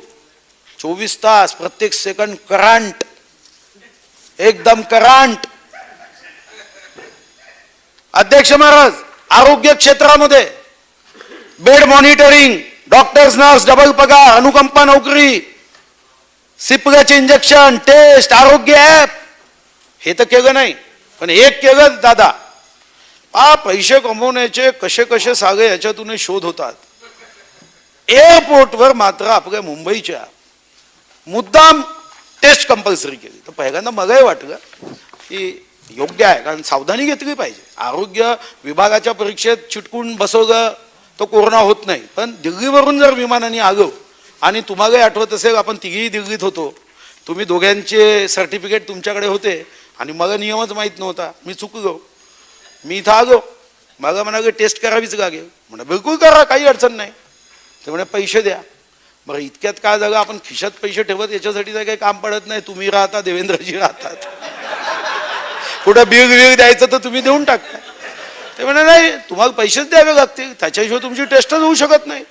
24 तास प्रत्येक सेकंड करंट, एकदम करंट. अध्यक्ष महाराज, आरोग्य क्षेत्रामध्ये bed monitoring, doctors nurse double पगार, अनुकंपा नोकरी, सिपगाचे इंजेक्शन, टेस्ट, आरोग्य ऍप, हे तर केलं नाही. पण एक केलं दादा, पैसे कमवण्याचे कसे कसे सागे याच्यातून शोध होतात. एअरपोर्टवर मात्र आपल्या मुंबईच्या मुद्दाम टेस्ट कंपल्सरी केली. तर पहिल्यांदा मलाही वाटलं की योग्य आहे, कारण सावधानी घेतली पाहिजे. आरोग्य विभागाच्या परीक्षेत चिटकून बसवलं तर कोरोना होत नाही. पण दिल्लीवरून जर विमानाने आलो, आणि तुम्हालाही आठवत असेल आपण तिघेही दिल्लीत होतो, तुम्ही दोघांचे सर्टिफिकेट तुमच्याकडे होते आणि मला नियमच माहीत नव्हता, मी चुकलो, मी इथं आलो, मला म्हणाले टेस्ट करावीच लागेल. म्हणा बिलकुल करा, काही अडचण नाही. ते म्हणे पैसे द्या. बरं इतक्यात काय झालं, आपण खिशात पैसे ठेवत याच्यासाठी काही काम पडत नाही. तुम्ही राहता, देवेंद्रजी राहतात, कुठं बिल द्यायचं तर तुम्ही देऊन टाकता. ते म्हणे नाही, तुम्हाला पैसेच द्यावे लागतील, त्याच्याशिवाय तुमची टेस्टच होऊ शकत नाही.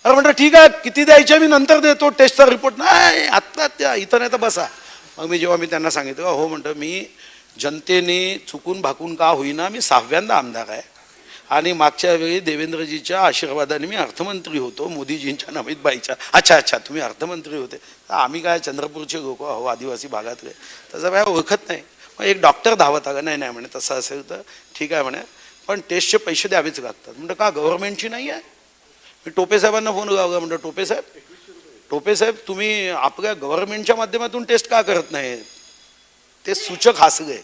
अरे म्हणतं ठीक आहे, किती द्यायचे मी नंतर देतो, टेस्टचा रिपोर्ट नाही आत्ता त्या इथं नाही तर बसा. मग जेव्हा मी त्यांना सांगितलं, हो म्हणतं मी जनतेने चुकून भाकून का होईना, मी 6व्यांदा आमदार आहे, आणि मागच्या वेळी देवेंद्रजीच्या आशीर्वादाने मी अर्थमंत्री होतो, मोदीजींच्या नमितबाईच्या. अच्छा तुम्ही अर्थमंत्री होते, आम्ही काय चंद्रपूरचे लोक हो, आदिवासी भागातले, तसं काय ओळखत नाही. मग एक डॉक्टर धावत आला, नाही म्हणे तसं असेल तर ठीक आहे म्हणे, पण टेस्टचे पैसे द्यावेच लागतात. म्हणतं का गव्हर्नमेंटची नाही आहे? मी टोपे साहेबांना फोन लावला, म्हणतो टोपे साहेब तुम्ही आपल्या गव्हर्नमेंटच्या माध्यमातून टेस्ट का करत नाही? ते सूचक हसले.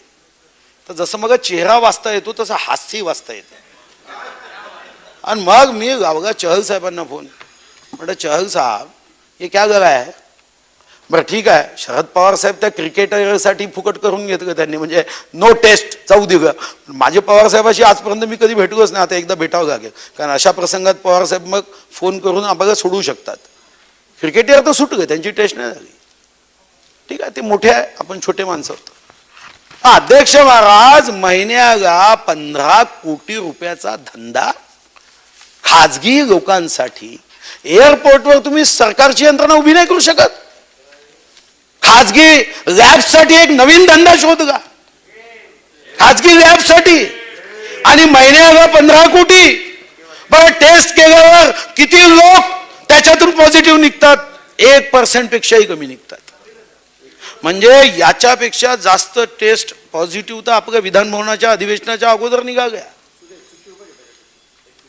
तर जसं मग चेहरा वाचता येतो तसं हास्य वाचता येतं. आणि मग मी लावला चहल साहेबांना फोन, म्हणलं चहल साहब हे क्या गला आहे? बरं ठीक आहे, शरद पवार साहेब त्या क्रिकेटरसाठी फुकट करून घेतलं त्यांनी, म्हणजे नो टेस्ट जाऊ दिलं. माझे पवार साहेबाशी आजपर्यंत मी कधी भेटलोच नाही, आता एकदा भेटावं लागेल, कारण अशा प्रसंगात पवार साहेब मग फोन करून आपल्याला सोडू शकतात. क्रिकेटर तर सुटले, त्यांची टेस्ट नाही झाली. ठीक आहे, ते मोठे आहे, आपण छोटे माणसं होतो. अध्यक्ष महाराज, महिन्याला 15 कोटी रुपयाचा धंदा खाजगी लोकांसाठी. एअरपोर्टवर तुम्ही सरकारची यंत्रणा उभी नाही करू शकत. खाजगी लॅबसाठी एक नवीन धंदा शोधला, खाजगी लॅबसाठी, आणि महिन्याला 15 कोटी. बरं, टेस्ट केल्यावर किती लोक त्याच्यातून पॉझिटिव्ह निघतात? 1% पेक्षाही कमी निघतात. म्हणजे याच्यापेक्षा जास्त टेस्ट पॉझिटिव्ह तर आपल्या विधान भवनाच्या अधिवेशनाच्या अगोदर निघाल्या.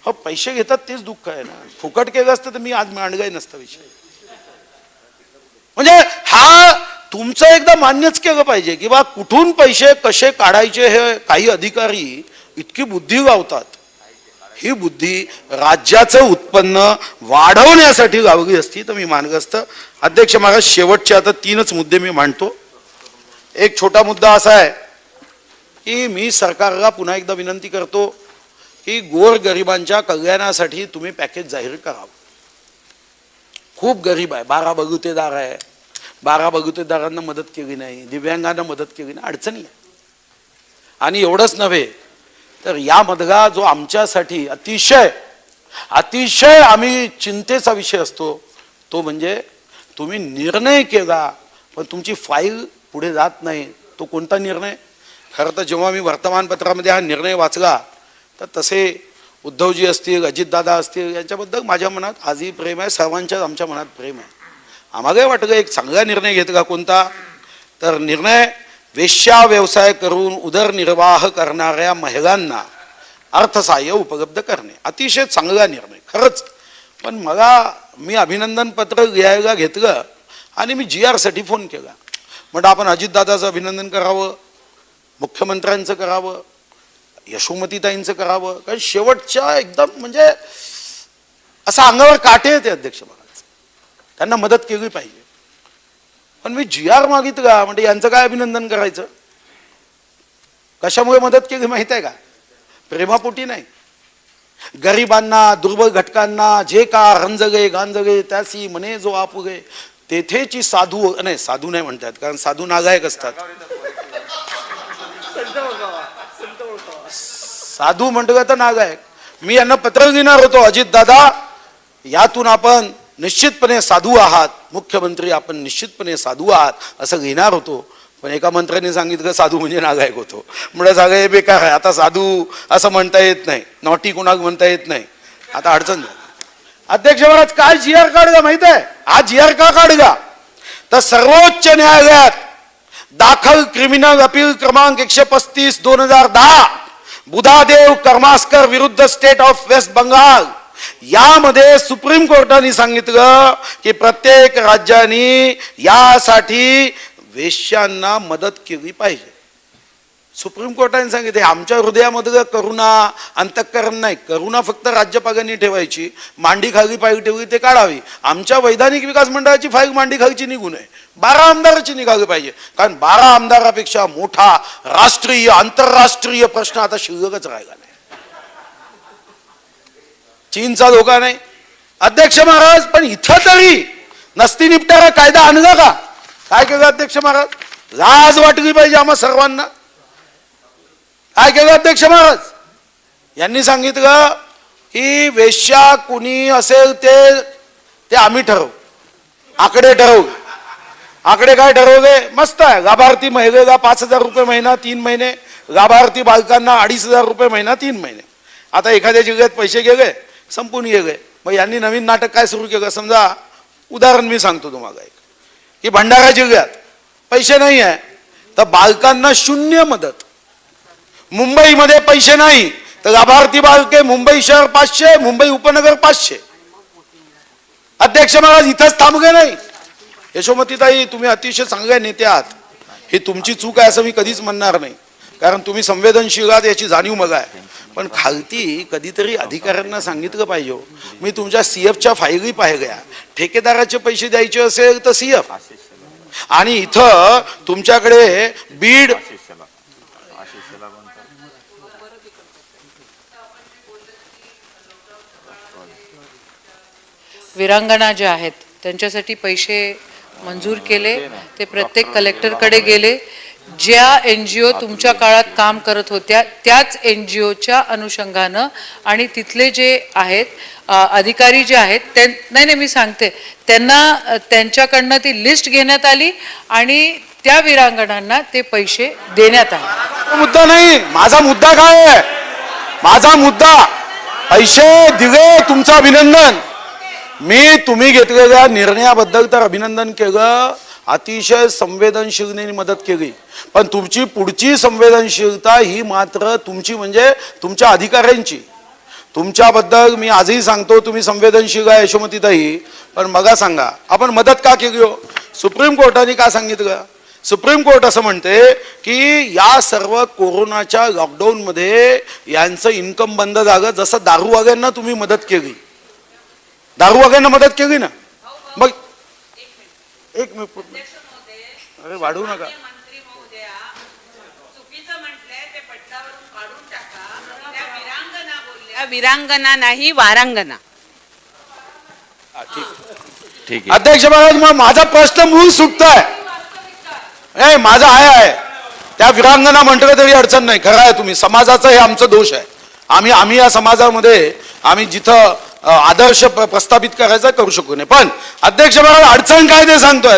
हो, पैसे घेतात तेच दुःख आहे ना. फुकट केलं असतं तर मी आज मांडगाय नसता विषय. म्हणजे हा तुमचं एकदा मान्यच केलं पाहिजे की बा कुठून पैसे कसे काढायचे हे काही अधिकारी इतकी बुद्धी लावतात. ही बुद्धी राज्याचं उत्पन्न वाढवण्यासाठी लावली असती तर मी मानलं असतं. अध्यक्ष महाराज, शेवटचे आता 3च मुद्दे मी मांडतो. एक छोटा मुद्दा असा आहे की मी सरकारला पुन्हा एकदा विनंती करतो की गोरगरिबांच्या कल्याणासाठी तुम्ही पॅकेज जाहीर करावं. खूप गरीब आहे, 12 बगुतेदार आहे, 12 बगुतेदारांना मदत केली नाही, दिव्यांगांना मदत केली नाही, अडचणी आहे. आणि एवढंच नव्हे तर यामधला जो आमच्यासाठी अतिशय अतिशय आम्ही चिंतेचा विषय असतो तो म्हणजे तुम्ही निर्णय केला पण तुमची फाईल पुढे जात नाही. तो कोणता निर्णय? खरं तर जेव्हा मी वर्तमानपत्रामध्ये हा निर्णय वाचला तर तसे उद्धवजी असतील, अजितदादा असतील, यांच्याबद्दल माझ्या मनात आजही प्रेम आहे, सर्वांच्याच आमच्या मनात प्रेम आहे. आम्हाला वाटलं एक चांगला निर्णय घेतला. कोणता? तर निर्णय वेश्या व्यवसाय करून उदरनिर्वाह करणाऱ्या महिलांना अर्थसहाय्य उपलब्ध करणे. अतिशय चांगला निर्णय खरंच. पण मी अभिनंदन पत्र लिहायला घेतलं आणि मी GR साठी फोन केला. म्हटलं आपण अजितदादाचं अभिनंदन करावं, मुख्यमंत्र्यांचं करावं, यशोमतीताईंचं करावं, कारण शेवटच्या एकदम म्हणजे असं अंगावर काटे येते अध्यक्ष महाराज, त्यांना मदत केली पाहिजे. पण मी GR मागितला, म्हणजे यांचं काय अभिनंदन करायचं? कशामुळे मदत केली माहित आहे का? प्रेमापोटी नाही. गरिबांना, दुर्बल घटकांना जे का रंजगे गांजगे त्यासी म्हणे जो आपुगे, तेथेची साधू नाही, साधू नाही म्हणतात कारण साधू नागायक असतात. साधू म्हटलं तर नागायक. मी यांना पत्र लिहिणार होतो, अजित दादा यातून आपण निश्चितपणे साधू आहात, मुख्यमंत्री आपण निश्चितपणे साधू आहात असं लिहिणार होतो. पण एका मंत्र्यांनी सांगितलं साधू म्हणजे नागायक होतो. म्हणजे जागा हे बेकार आहे, आता साधू असं म्हणता येत नाही, नॉटी कोणाक म्हणता येत नाही, आता अडचण झाली. अध्यक्ष महाराज, काय GR काढला माहित आहे? हा GR का काढला तर सर्वोच्च न्यायालयात दाखल क्रिमिनल अपील क्रमांक 135/2010 बुधादेव कर्मास्कर विरुद्ध स्टेट ऑफ वेस्ट बंगाल यामध्ये सुप्रीम कोर्टाने सांगितलं की प्रत्येक राज्याने यासाठी वेश्यांना मदत केली पाहिजे. सुप्रीम कोर्टाने सांगितले. आमच्या हृदयामध्ये करुणा अंतःकरण नाही, करुणा फक्त राज्यपालांनी ठेवायची, मांडी खाली फाईल ठेवली ते काढावी. आमच्या वैधानिक विकास मंडळाची फाईल मांडी खालची निघू नये, 12 आमदाराची निघाली पाहिजे. कारण 12 आमदारापेक्षा मोठा राष्ट्रीय आंतरराष्ट्रीय प्रश्न आता शिल्लकच राहिला नाही. चीनचा धोका नाही. अध्यक्ष महाराज, पण इथं तरी नसती निपटारा कायदा आणला का? काय केलं अध्यक्ष महाराज? लाज वाटली पाहिजे आम्हा सर्वांना. काय केलं अध्यक्ष महाराज? यांनी सांगितलं की वेश्या कुणी असेल ते आम्ही ठरवू, आकडे ठरवू. आकडे काय ठरवले? मस्त आहे. लाभार्थी महिलेला 5,000 रुपये महिना 3 महिने, लाभार्थी बालकांना 2,500 रुपये महिना 3 महिने. आता एखाद्या जिल्ह्यात पैसे गेले, संपून गेले, मग यांनी नवीन नाटक काय सुरू केलं? समजा उदाहरण मी सांगतो तुम्हाला एक, की भंडारा जिल्ह्यात पैसे नाही आहे तर बालकांना 0 मदत. मुंबईमध्ये पैसे नाही तर लाभार्थी बालके मुंबई शहर 500, मुंबई उपनगर 500. अध्यक्ष महाराज, इथंच थांबले नाही. यशोमतीताई, तुम्ही अतिशय चांगल्या नेते आहात, ही तुमची चूक आहे असं मी कधीच म्हणणार नाही, कारण तुम्ही संवेदनशील आहात याची जाणीव मला आहे. पण खालती कधीतरी अधिकाऱ्यांना सांगितलं पाहिजे. मी तुमच्या CFच्या फाईली पाहिल्या, ठेकेदाराचे पैसे द्यायचे असेल तर CF, आणि इथं तुमच्याकडे बीड विरांगणा ज्या आहेत त्यांच्यासाठी पैसे मंजूर केले, ते प्रत्येक कलेक्टरकडे गेले. ज्या NGO तुमच्या काळात काम करत होत्या त्याच NGOच्या अनुषंगानं आणि तिथले जे आहेत अधिकारी जे आहेत नाही मी सांगते त्यांना त्यांच्याकडनं ती लिस्ट घेण्यात आली आणि त्या वीरांगणांना ते पैसे देण्यात आले. मुद्दा नाही, माझा मुद्दा काय आहे? माझा मुद्दा पैसे दिले, तुमचं अभिनंदन. मी तुम्ही घेतलेल्या निर्णयाबद्दल तर अभिनंदन केलं, अतिशय संवेदनशीलतेने मदत केली. पण तुमची पुढची संवेदनशीलता ही मात्र तुमची म्हणजे तुमच्या अधिकाऱ्यांची. तुमच्याबद्दल मी आजही सांगतो तुम्ही संवेदनशील आहे यशोमतीताई, पण मगा सांगा आपण मदत का केली हो? सुप्रीम कोर्टाने का सांगितलं? सुप्रीम कोर्ट असं म्हणते की या सर्व कोरोनाच्या लॉकडाऊनमध्ये यांचं इन्कम बंद झालं, जसं दारूवाल्यांना तुम्ही मदत केली, दारूवाल्यांना मदत केली ना. मग एक मिनिट, अरे वाढवू नका. वीरांगना नाही वारांगना. ठीक आहे अध्यक्ष महाराज, मग माझा प्रश्न मूळ सुटतोय. नाही माझा आहे त्या वीरांगना म्हटलं तरी अडचण नाही. खरं आहे, तुम्ही समाजाचं हे आमचं दोष आहे. आम्ही या समाजामध्ये आम्ही जिथं आदर्श प्रस्थापित करायचा करू शकू नये. पण अध्यक्ष महाराज अडचण काय ते सांगतोय.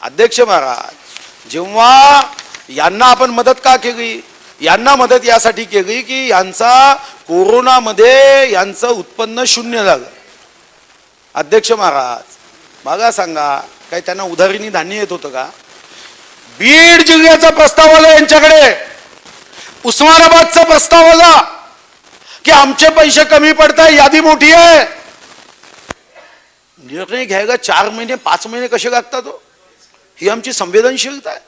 अध्यक्ष महाराज जेव्हा यांना आपण मदत का केली? यांना मदत यासाठी केली की यांचा कोरोनामध्ये यांचं उत्पन्न शून्य झालं. अध्यक्ष महाराज बघा सांगा, काही त्यांना उधारीने धान्य येत होतं का? बीड जिल्ह्याचा प्रस्ताव आला यांच्याकडे, उस्मानाबादचा प्रस्ताव आला की आमचे पैसे कमी पडताय, यादी मोठी आहे. निर्णय घ्यायला 4 महिने 5 महिने कसे लागतात? ही आमची संवेदनशीलता आहे,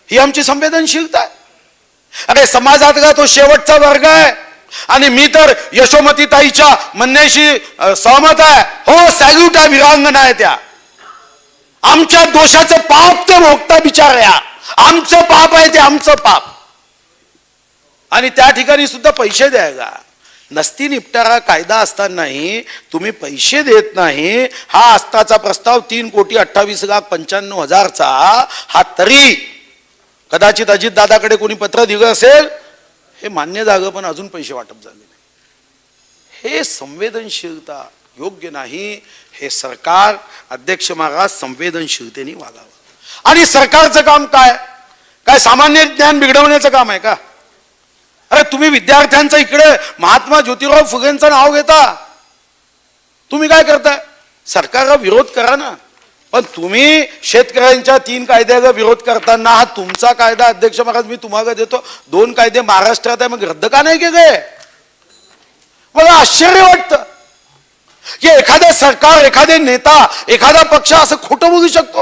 ही आमची संवेदनशीलता आहे. अरे समाजातला तो शेवटचा वर्ग आहे आणि मी तर यशोमतीताईच्या म्हणण्याशी सहमत आहे. हो, सॅल्यूट आहे, वीरांगना आहे त्या. आमच्या दोषाचं पाप तर भोगता बिचाऱ्या, आमचं पाप आहे ते, आमचं पाप. आणि त्या ठिकाणी सुद्धा पैसे द्यायला नसती निपटारा कायदा असतानाही तुम्ही पैसे देत नाही. हा आस्ताचा प्रस्ताव 3,28,95,000चा हा तरी कदाचित अजितदादाकडे कोणी पत्र दिलं असेल, हे मान्य झालं, पण अजून पैसे वाटप झाले नाही. हे संवेदनशीलता योग्य नाही. हे सरकार अध्यक्ष महाराज संवेदनशीलतेने वागावं. आणि सरकारचं काम काय? काय सामान्य ज्ञान बिघडवण्याचं काम आहे का? अरे तुम्ही विद्यार्थ्यांचं इकडे महात्मा ज्योतिराव फुलेंचं नाव घेता, तुम्ही काय करताय? सरकारला विरोध करा ना. पण तुम्ही शेतकऱ्यांच्या 3 कायद्याला विरोध करताना हा तुमचा कायदा अध्यक्ष महाराज मी तुम्हाला देतो, 2 कायदे महाराष्ट्रात आहे, मग रद्द का नाही केले? मला आश्चर्य वाटतं की एखादं सरकार, एखादे नेता, एखादा पक्ष असं खोटं बोलू शकतो.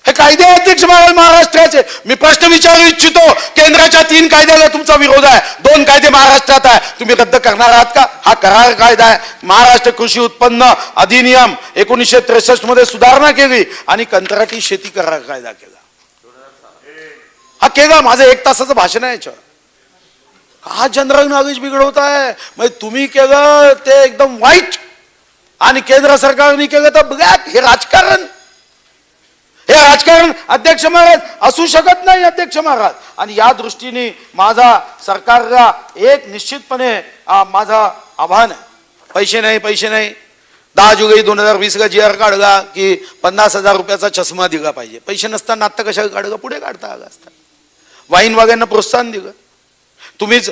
हे कायदे अध्यक्ष महाराज महाराष्ट्राचे. मी प्रश्न विचारू इच्छितो, केंद्राच्या 3 कायद्याला तुमचा विरोध आहे, 2 कायदे महाराष्ट्रात आहे, तुम्ही रद्द करणार आहात का? हा करार कायदा आहे. महाराष्ट्र कृषी उत्पन्न अधिनियम 1963 मध्ये सुधारणा केली आणि कंत्राटी शेती करार कायदा केला. हा केला. माझं 1 तासाचं भाषण आहे याच्यावर. हा जनरल नॉलेज बिघडवताय. म्हणजे तुम्ही केलं ते एकदम वाईट आणि केंद्र सरकारने केलं तर ब्लॅक. हे राजकारण, हे राजकारण अध्यक्ष महाराज असू शकत नाही अध्यक्ष महाराज. आणि या दृष्टीने माझा सरकारला एक निश्चितपणे माझा आव्हान आहे. पैसे नाही, पैसे नाही. 10 जुलै 2020 GR काढला की 50,000 रुपयाचा चष्मा दिला पाहिजे. पैसे नसताना आत्ता कशाला काढलं? पुढे काढता आला असता. वाईन वाग्यांना प्रोत्साहन दिलं. तुम्हीच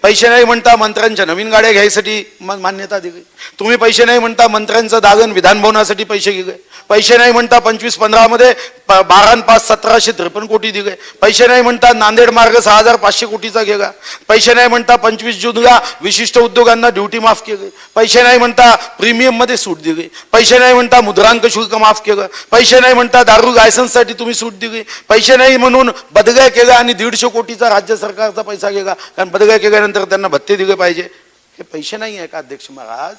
पैसे नाही म्हणता मंत्र्यांच्या नवीन गाड्या घ्यायसाठी मान्यता दिली. तुम्ही पैसे नाही म्हणता मंत्र्यांचं दालन विधान भवनासाठी पैसे दिले. पैसे नाही म्हणता 25-15 मध्ये 12/5 1753 कोटी दिले. पैसे नाही म्हणता नांदेड मार्ग 6,500 कोटीचा गेला. पैसे नाही म्हणता 25 जूनला विशिष्ट उद्योगांना ड्युटी माफ केली. पैसे नाही म्हणता प्रीमियम मध्ये सूट दिली. पैसे नाही म्हणता मुद्रांक शुल्क माफ केलं. पैसे नाही म्हणता दारू लायसन्ससाठी तुम्ही सूट दिली. पैसे नाही म्हणून बदल्या केल्या आणि 150 कोटीचा राज्य सरकारचा पैसा गेला, कारण बदल्या केल्यानंतर त्यांना भत्ते दिले पाहिजे. हे पैसे नाही आहे का अध्यक्ष महाराज?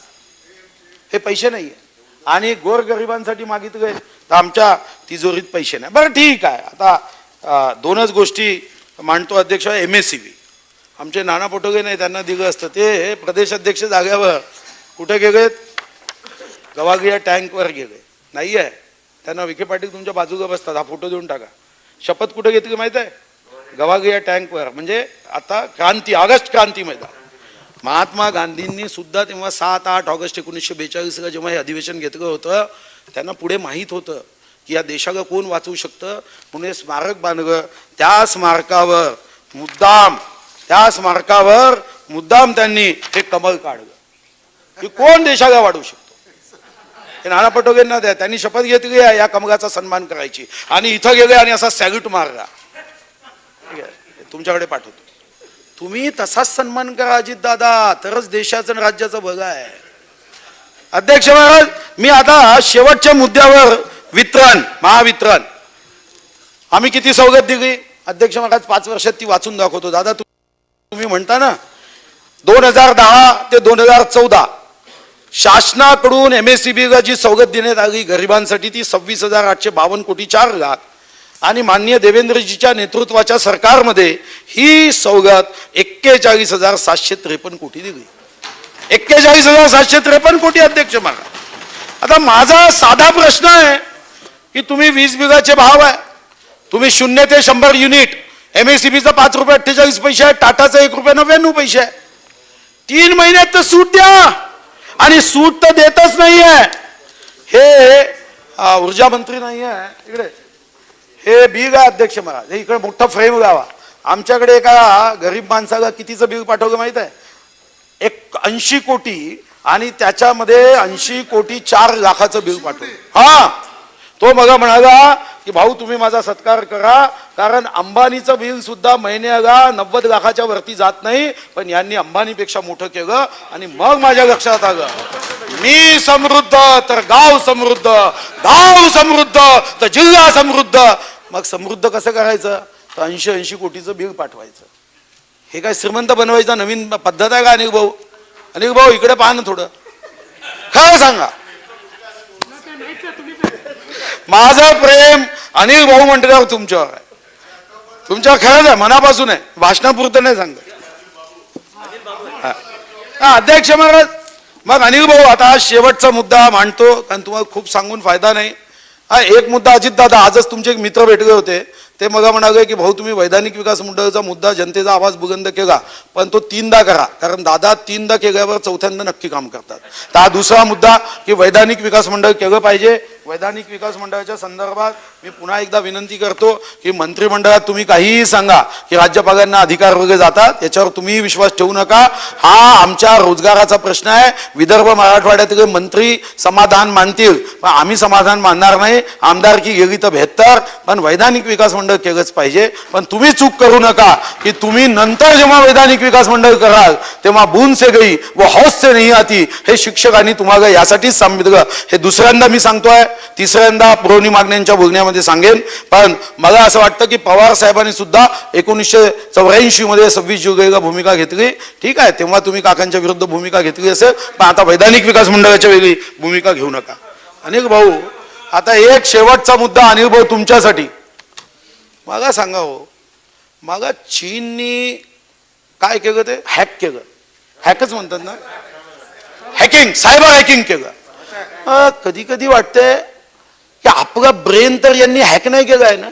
हे पैसे नाही आहे. आणि गोरगरिबांसाठी मागितले तर आमच्या तिजोरीत पैसे नाही. बरं ठीक आहे, आता 2च गोष्टी मांडतो अध्यक्ष. MSCB आमचे नाना पटोले नाही, त्यांना दिलं असतं. ते प्रदेश अध्यक्ष जाग्यावर कुठे गेलेत? गवागिया टँकवर गेले. नाही आहे, त्यांना विखे पाटील तुमच्या बाजूला बसतात. हा फोटो देऊन टाका. शपथ कुठे घेतली माहित आहे? गवागिया टँकवर. म्हणजे आता क्रांती, ऑगस्ट क्रांती मैदान. महात्मा गांधींनी सुद्धा तेव्हा 7-8 ऑगस्ट 1942ला जेव्हा हे अधिवेशन घेतलं होतं, त्यांना पुढे माहीत होतं की या देशाला कोण वाचवू शकतं, म्हणून हे स्मारक बांधलं. त्या स्मारकावर मुद्दाम त्यांनी हे कमळ काढलं की कोण देशाला वाढवू शकतो. हे नाना पटोलेंना द्या, त्यांनी शपथ घेतली आहे या कमळाचा सन्मान करायची, आणि इथं गेले आणि असा सॅल्यूट मारला. ठीक आहे, तुमच्याकडे पाठवतो. तुम्ही तसाच सन्मान करा अजित दादा, तरच देशाचं आणि राज्याचं भलं आहे. अध्यक्ष महाराज, मी आता शेवटच्या मुद्द्यावर महावितरण आम्ही किती सवलत दिली अध्यक्ष महाराज? 5 वर्षात ती वाचून दाखवतो. दादा तुम्ही म्हणता ना 2010 ते 2014 शासनाकडून MSEBीला जी सवलत देण्यात आली गरिबांसाठी ती 26,852 कोटी 4 लाख, आणि माननीय देवेंद्रजीच्या नेतृत्वाच्या सरकारमध्ये ही सवलत 41,753 कोटी दिली. 41,753 कोटी अध्यक्ष महाराज. आता माझा साधा प्रश्न आहे की तुम्ही 20 बिघाचे भाव आहे, तुम्ही 0 ते 100 युनिट, MSEBीचा 5 रुपये 48 पैसे आहे, टाटाचा 1 रुपये 99 पैसे आहे. 3 महिन्यात तर सूट द्या, आणि सूट तर देतच नाहीये. हे ऊर्जा मंत्री नाही आहे इकडे, हे बिल आहे अध्यक्ष महाराज. हे इकडे मोठा फ्रेम लावा. आमच्याकडे एका गरीब माणसाला कितीचं बिल पाठवलं माहित आहे? 80 कोटी, आणि त्याच्यामध्ये 80 कोटी 4 लाखाचं बिल पाठवलं. हा, तो मग म्हणाला की भाऊ तुम्ही माझा सत्कार करा, कारण अंबानीचं बिल सुद्धा महिन्याला 90 लाखाच्या वरती जात नाही, पण यांनी अंबानीपेक्षा मोठं केलं. आणि मग माझ्या लक्षात आलं, मी समृद्ध तर गाव समृद्ध, गाव समृद्ध तर जिल्हा समृद्ध. मग समृद्ध कसं करायचं? तर 80 कोटीचं बिल पाठवायचं. हे काय श्रीमंत बनवायचा नवीन पद्धत आहे का अनिल भाऊ? अनिल भाऊ इकडे पहा ना थोडं, खरं सांगा. माझं प्रेम अनिल भाऊ म्हणतात तुमच्यावर आहे, तुमच्यावर खरंच आहे, मनापासून आहे, भाषणापुरतं नाही सांगत. अध्यक्ष महाराज, मग अनिल भाऊ आता शेवटचा मुद्दा मांडतो, कारण तुम्हाला खूप सांगून फायदा नाही. हा एक मुद्दा, अजित दादा आजच तुमचे एक मित्र भेटले होते, ते मग म्हणाले की भाऊ तुम्ही वैधानिक विकास मंडळाचा मुद्दा जनतेचा आवाज बुलंद केला, पण तो 3दा करा, कारण दादा 3दा केल्यावर 4थ्यांदा नक्की काम करतात. तर हा दुसरा मुद्दा की वैधानिक विकास मंडळ केलं पाहिजे. वैधानिक विकास मंडळाच्या संदर्भात मी पुन्हा एकदा विनंती करतो की मंत्रिमंडळात तुम्ही काहीही सांगा की राज्यपालांना अधिकार वगैरे जातात, याच्यावर तुम्ही विश्वास ठेवू नका. हा आमच्या रोजगाराचा प्रश्न आहे. विदर्भ मराठवाड्यातील मंत्री समाधान मानतील, पण आम्ही समाधान मानणार नाही. आमदारकी गेली तर 72, पण वैधानिक विकास मंडळ केलंच पाहिजे. पण तुम्ही चूक करू नका की तुम्ही नंतर जेव्हा वैधानिक विकास मंडळ कराल तेव्हा बूंद से गई वो हौस से नहीं आती, हे शिक्षकांनी तुम्हाला यासाठीच सांगितलं. हे दुसऱ्यांदा मी सांगतोय, तिसऱ्यांदा पुरवणी मागण्यांच्या बोलण्यामध्ये सांगेन. पण मला असं वाटतं की पवार साहेबांनी सुद्धा 1984 मध्ये 26 जुलैला भूमिका घेतली. ठीक आहे, तेव्हा तुम्ही काकांच्या विरुद्ध भूमिका घेतली असेल, पण आता वैधानिक विकास मंडळाच्या वेगळी भूमिका घेऊ नका. अनिल भाऊ, आता एक शेवटचा मुद्दा अनिल भाऊ तुमच्यासाठी. मला सांगा हो, मला चीननी काय केलं? ते हॅक केलं, हॅकच म्हणतात ना, हॅकिंग, सायबर हॅकिंग केलं. कधी कधी वाटतंय की आपला ब्रेन तर यांनी हॅक नाही केलं आहे ना.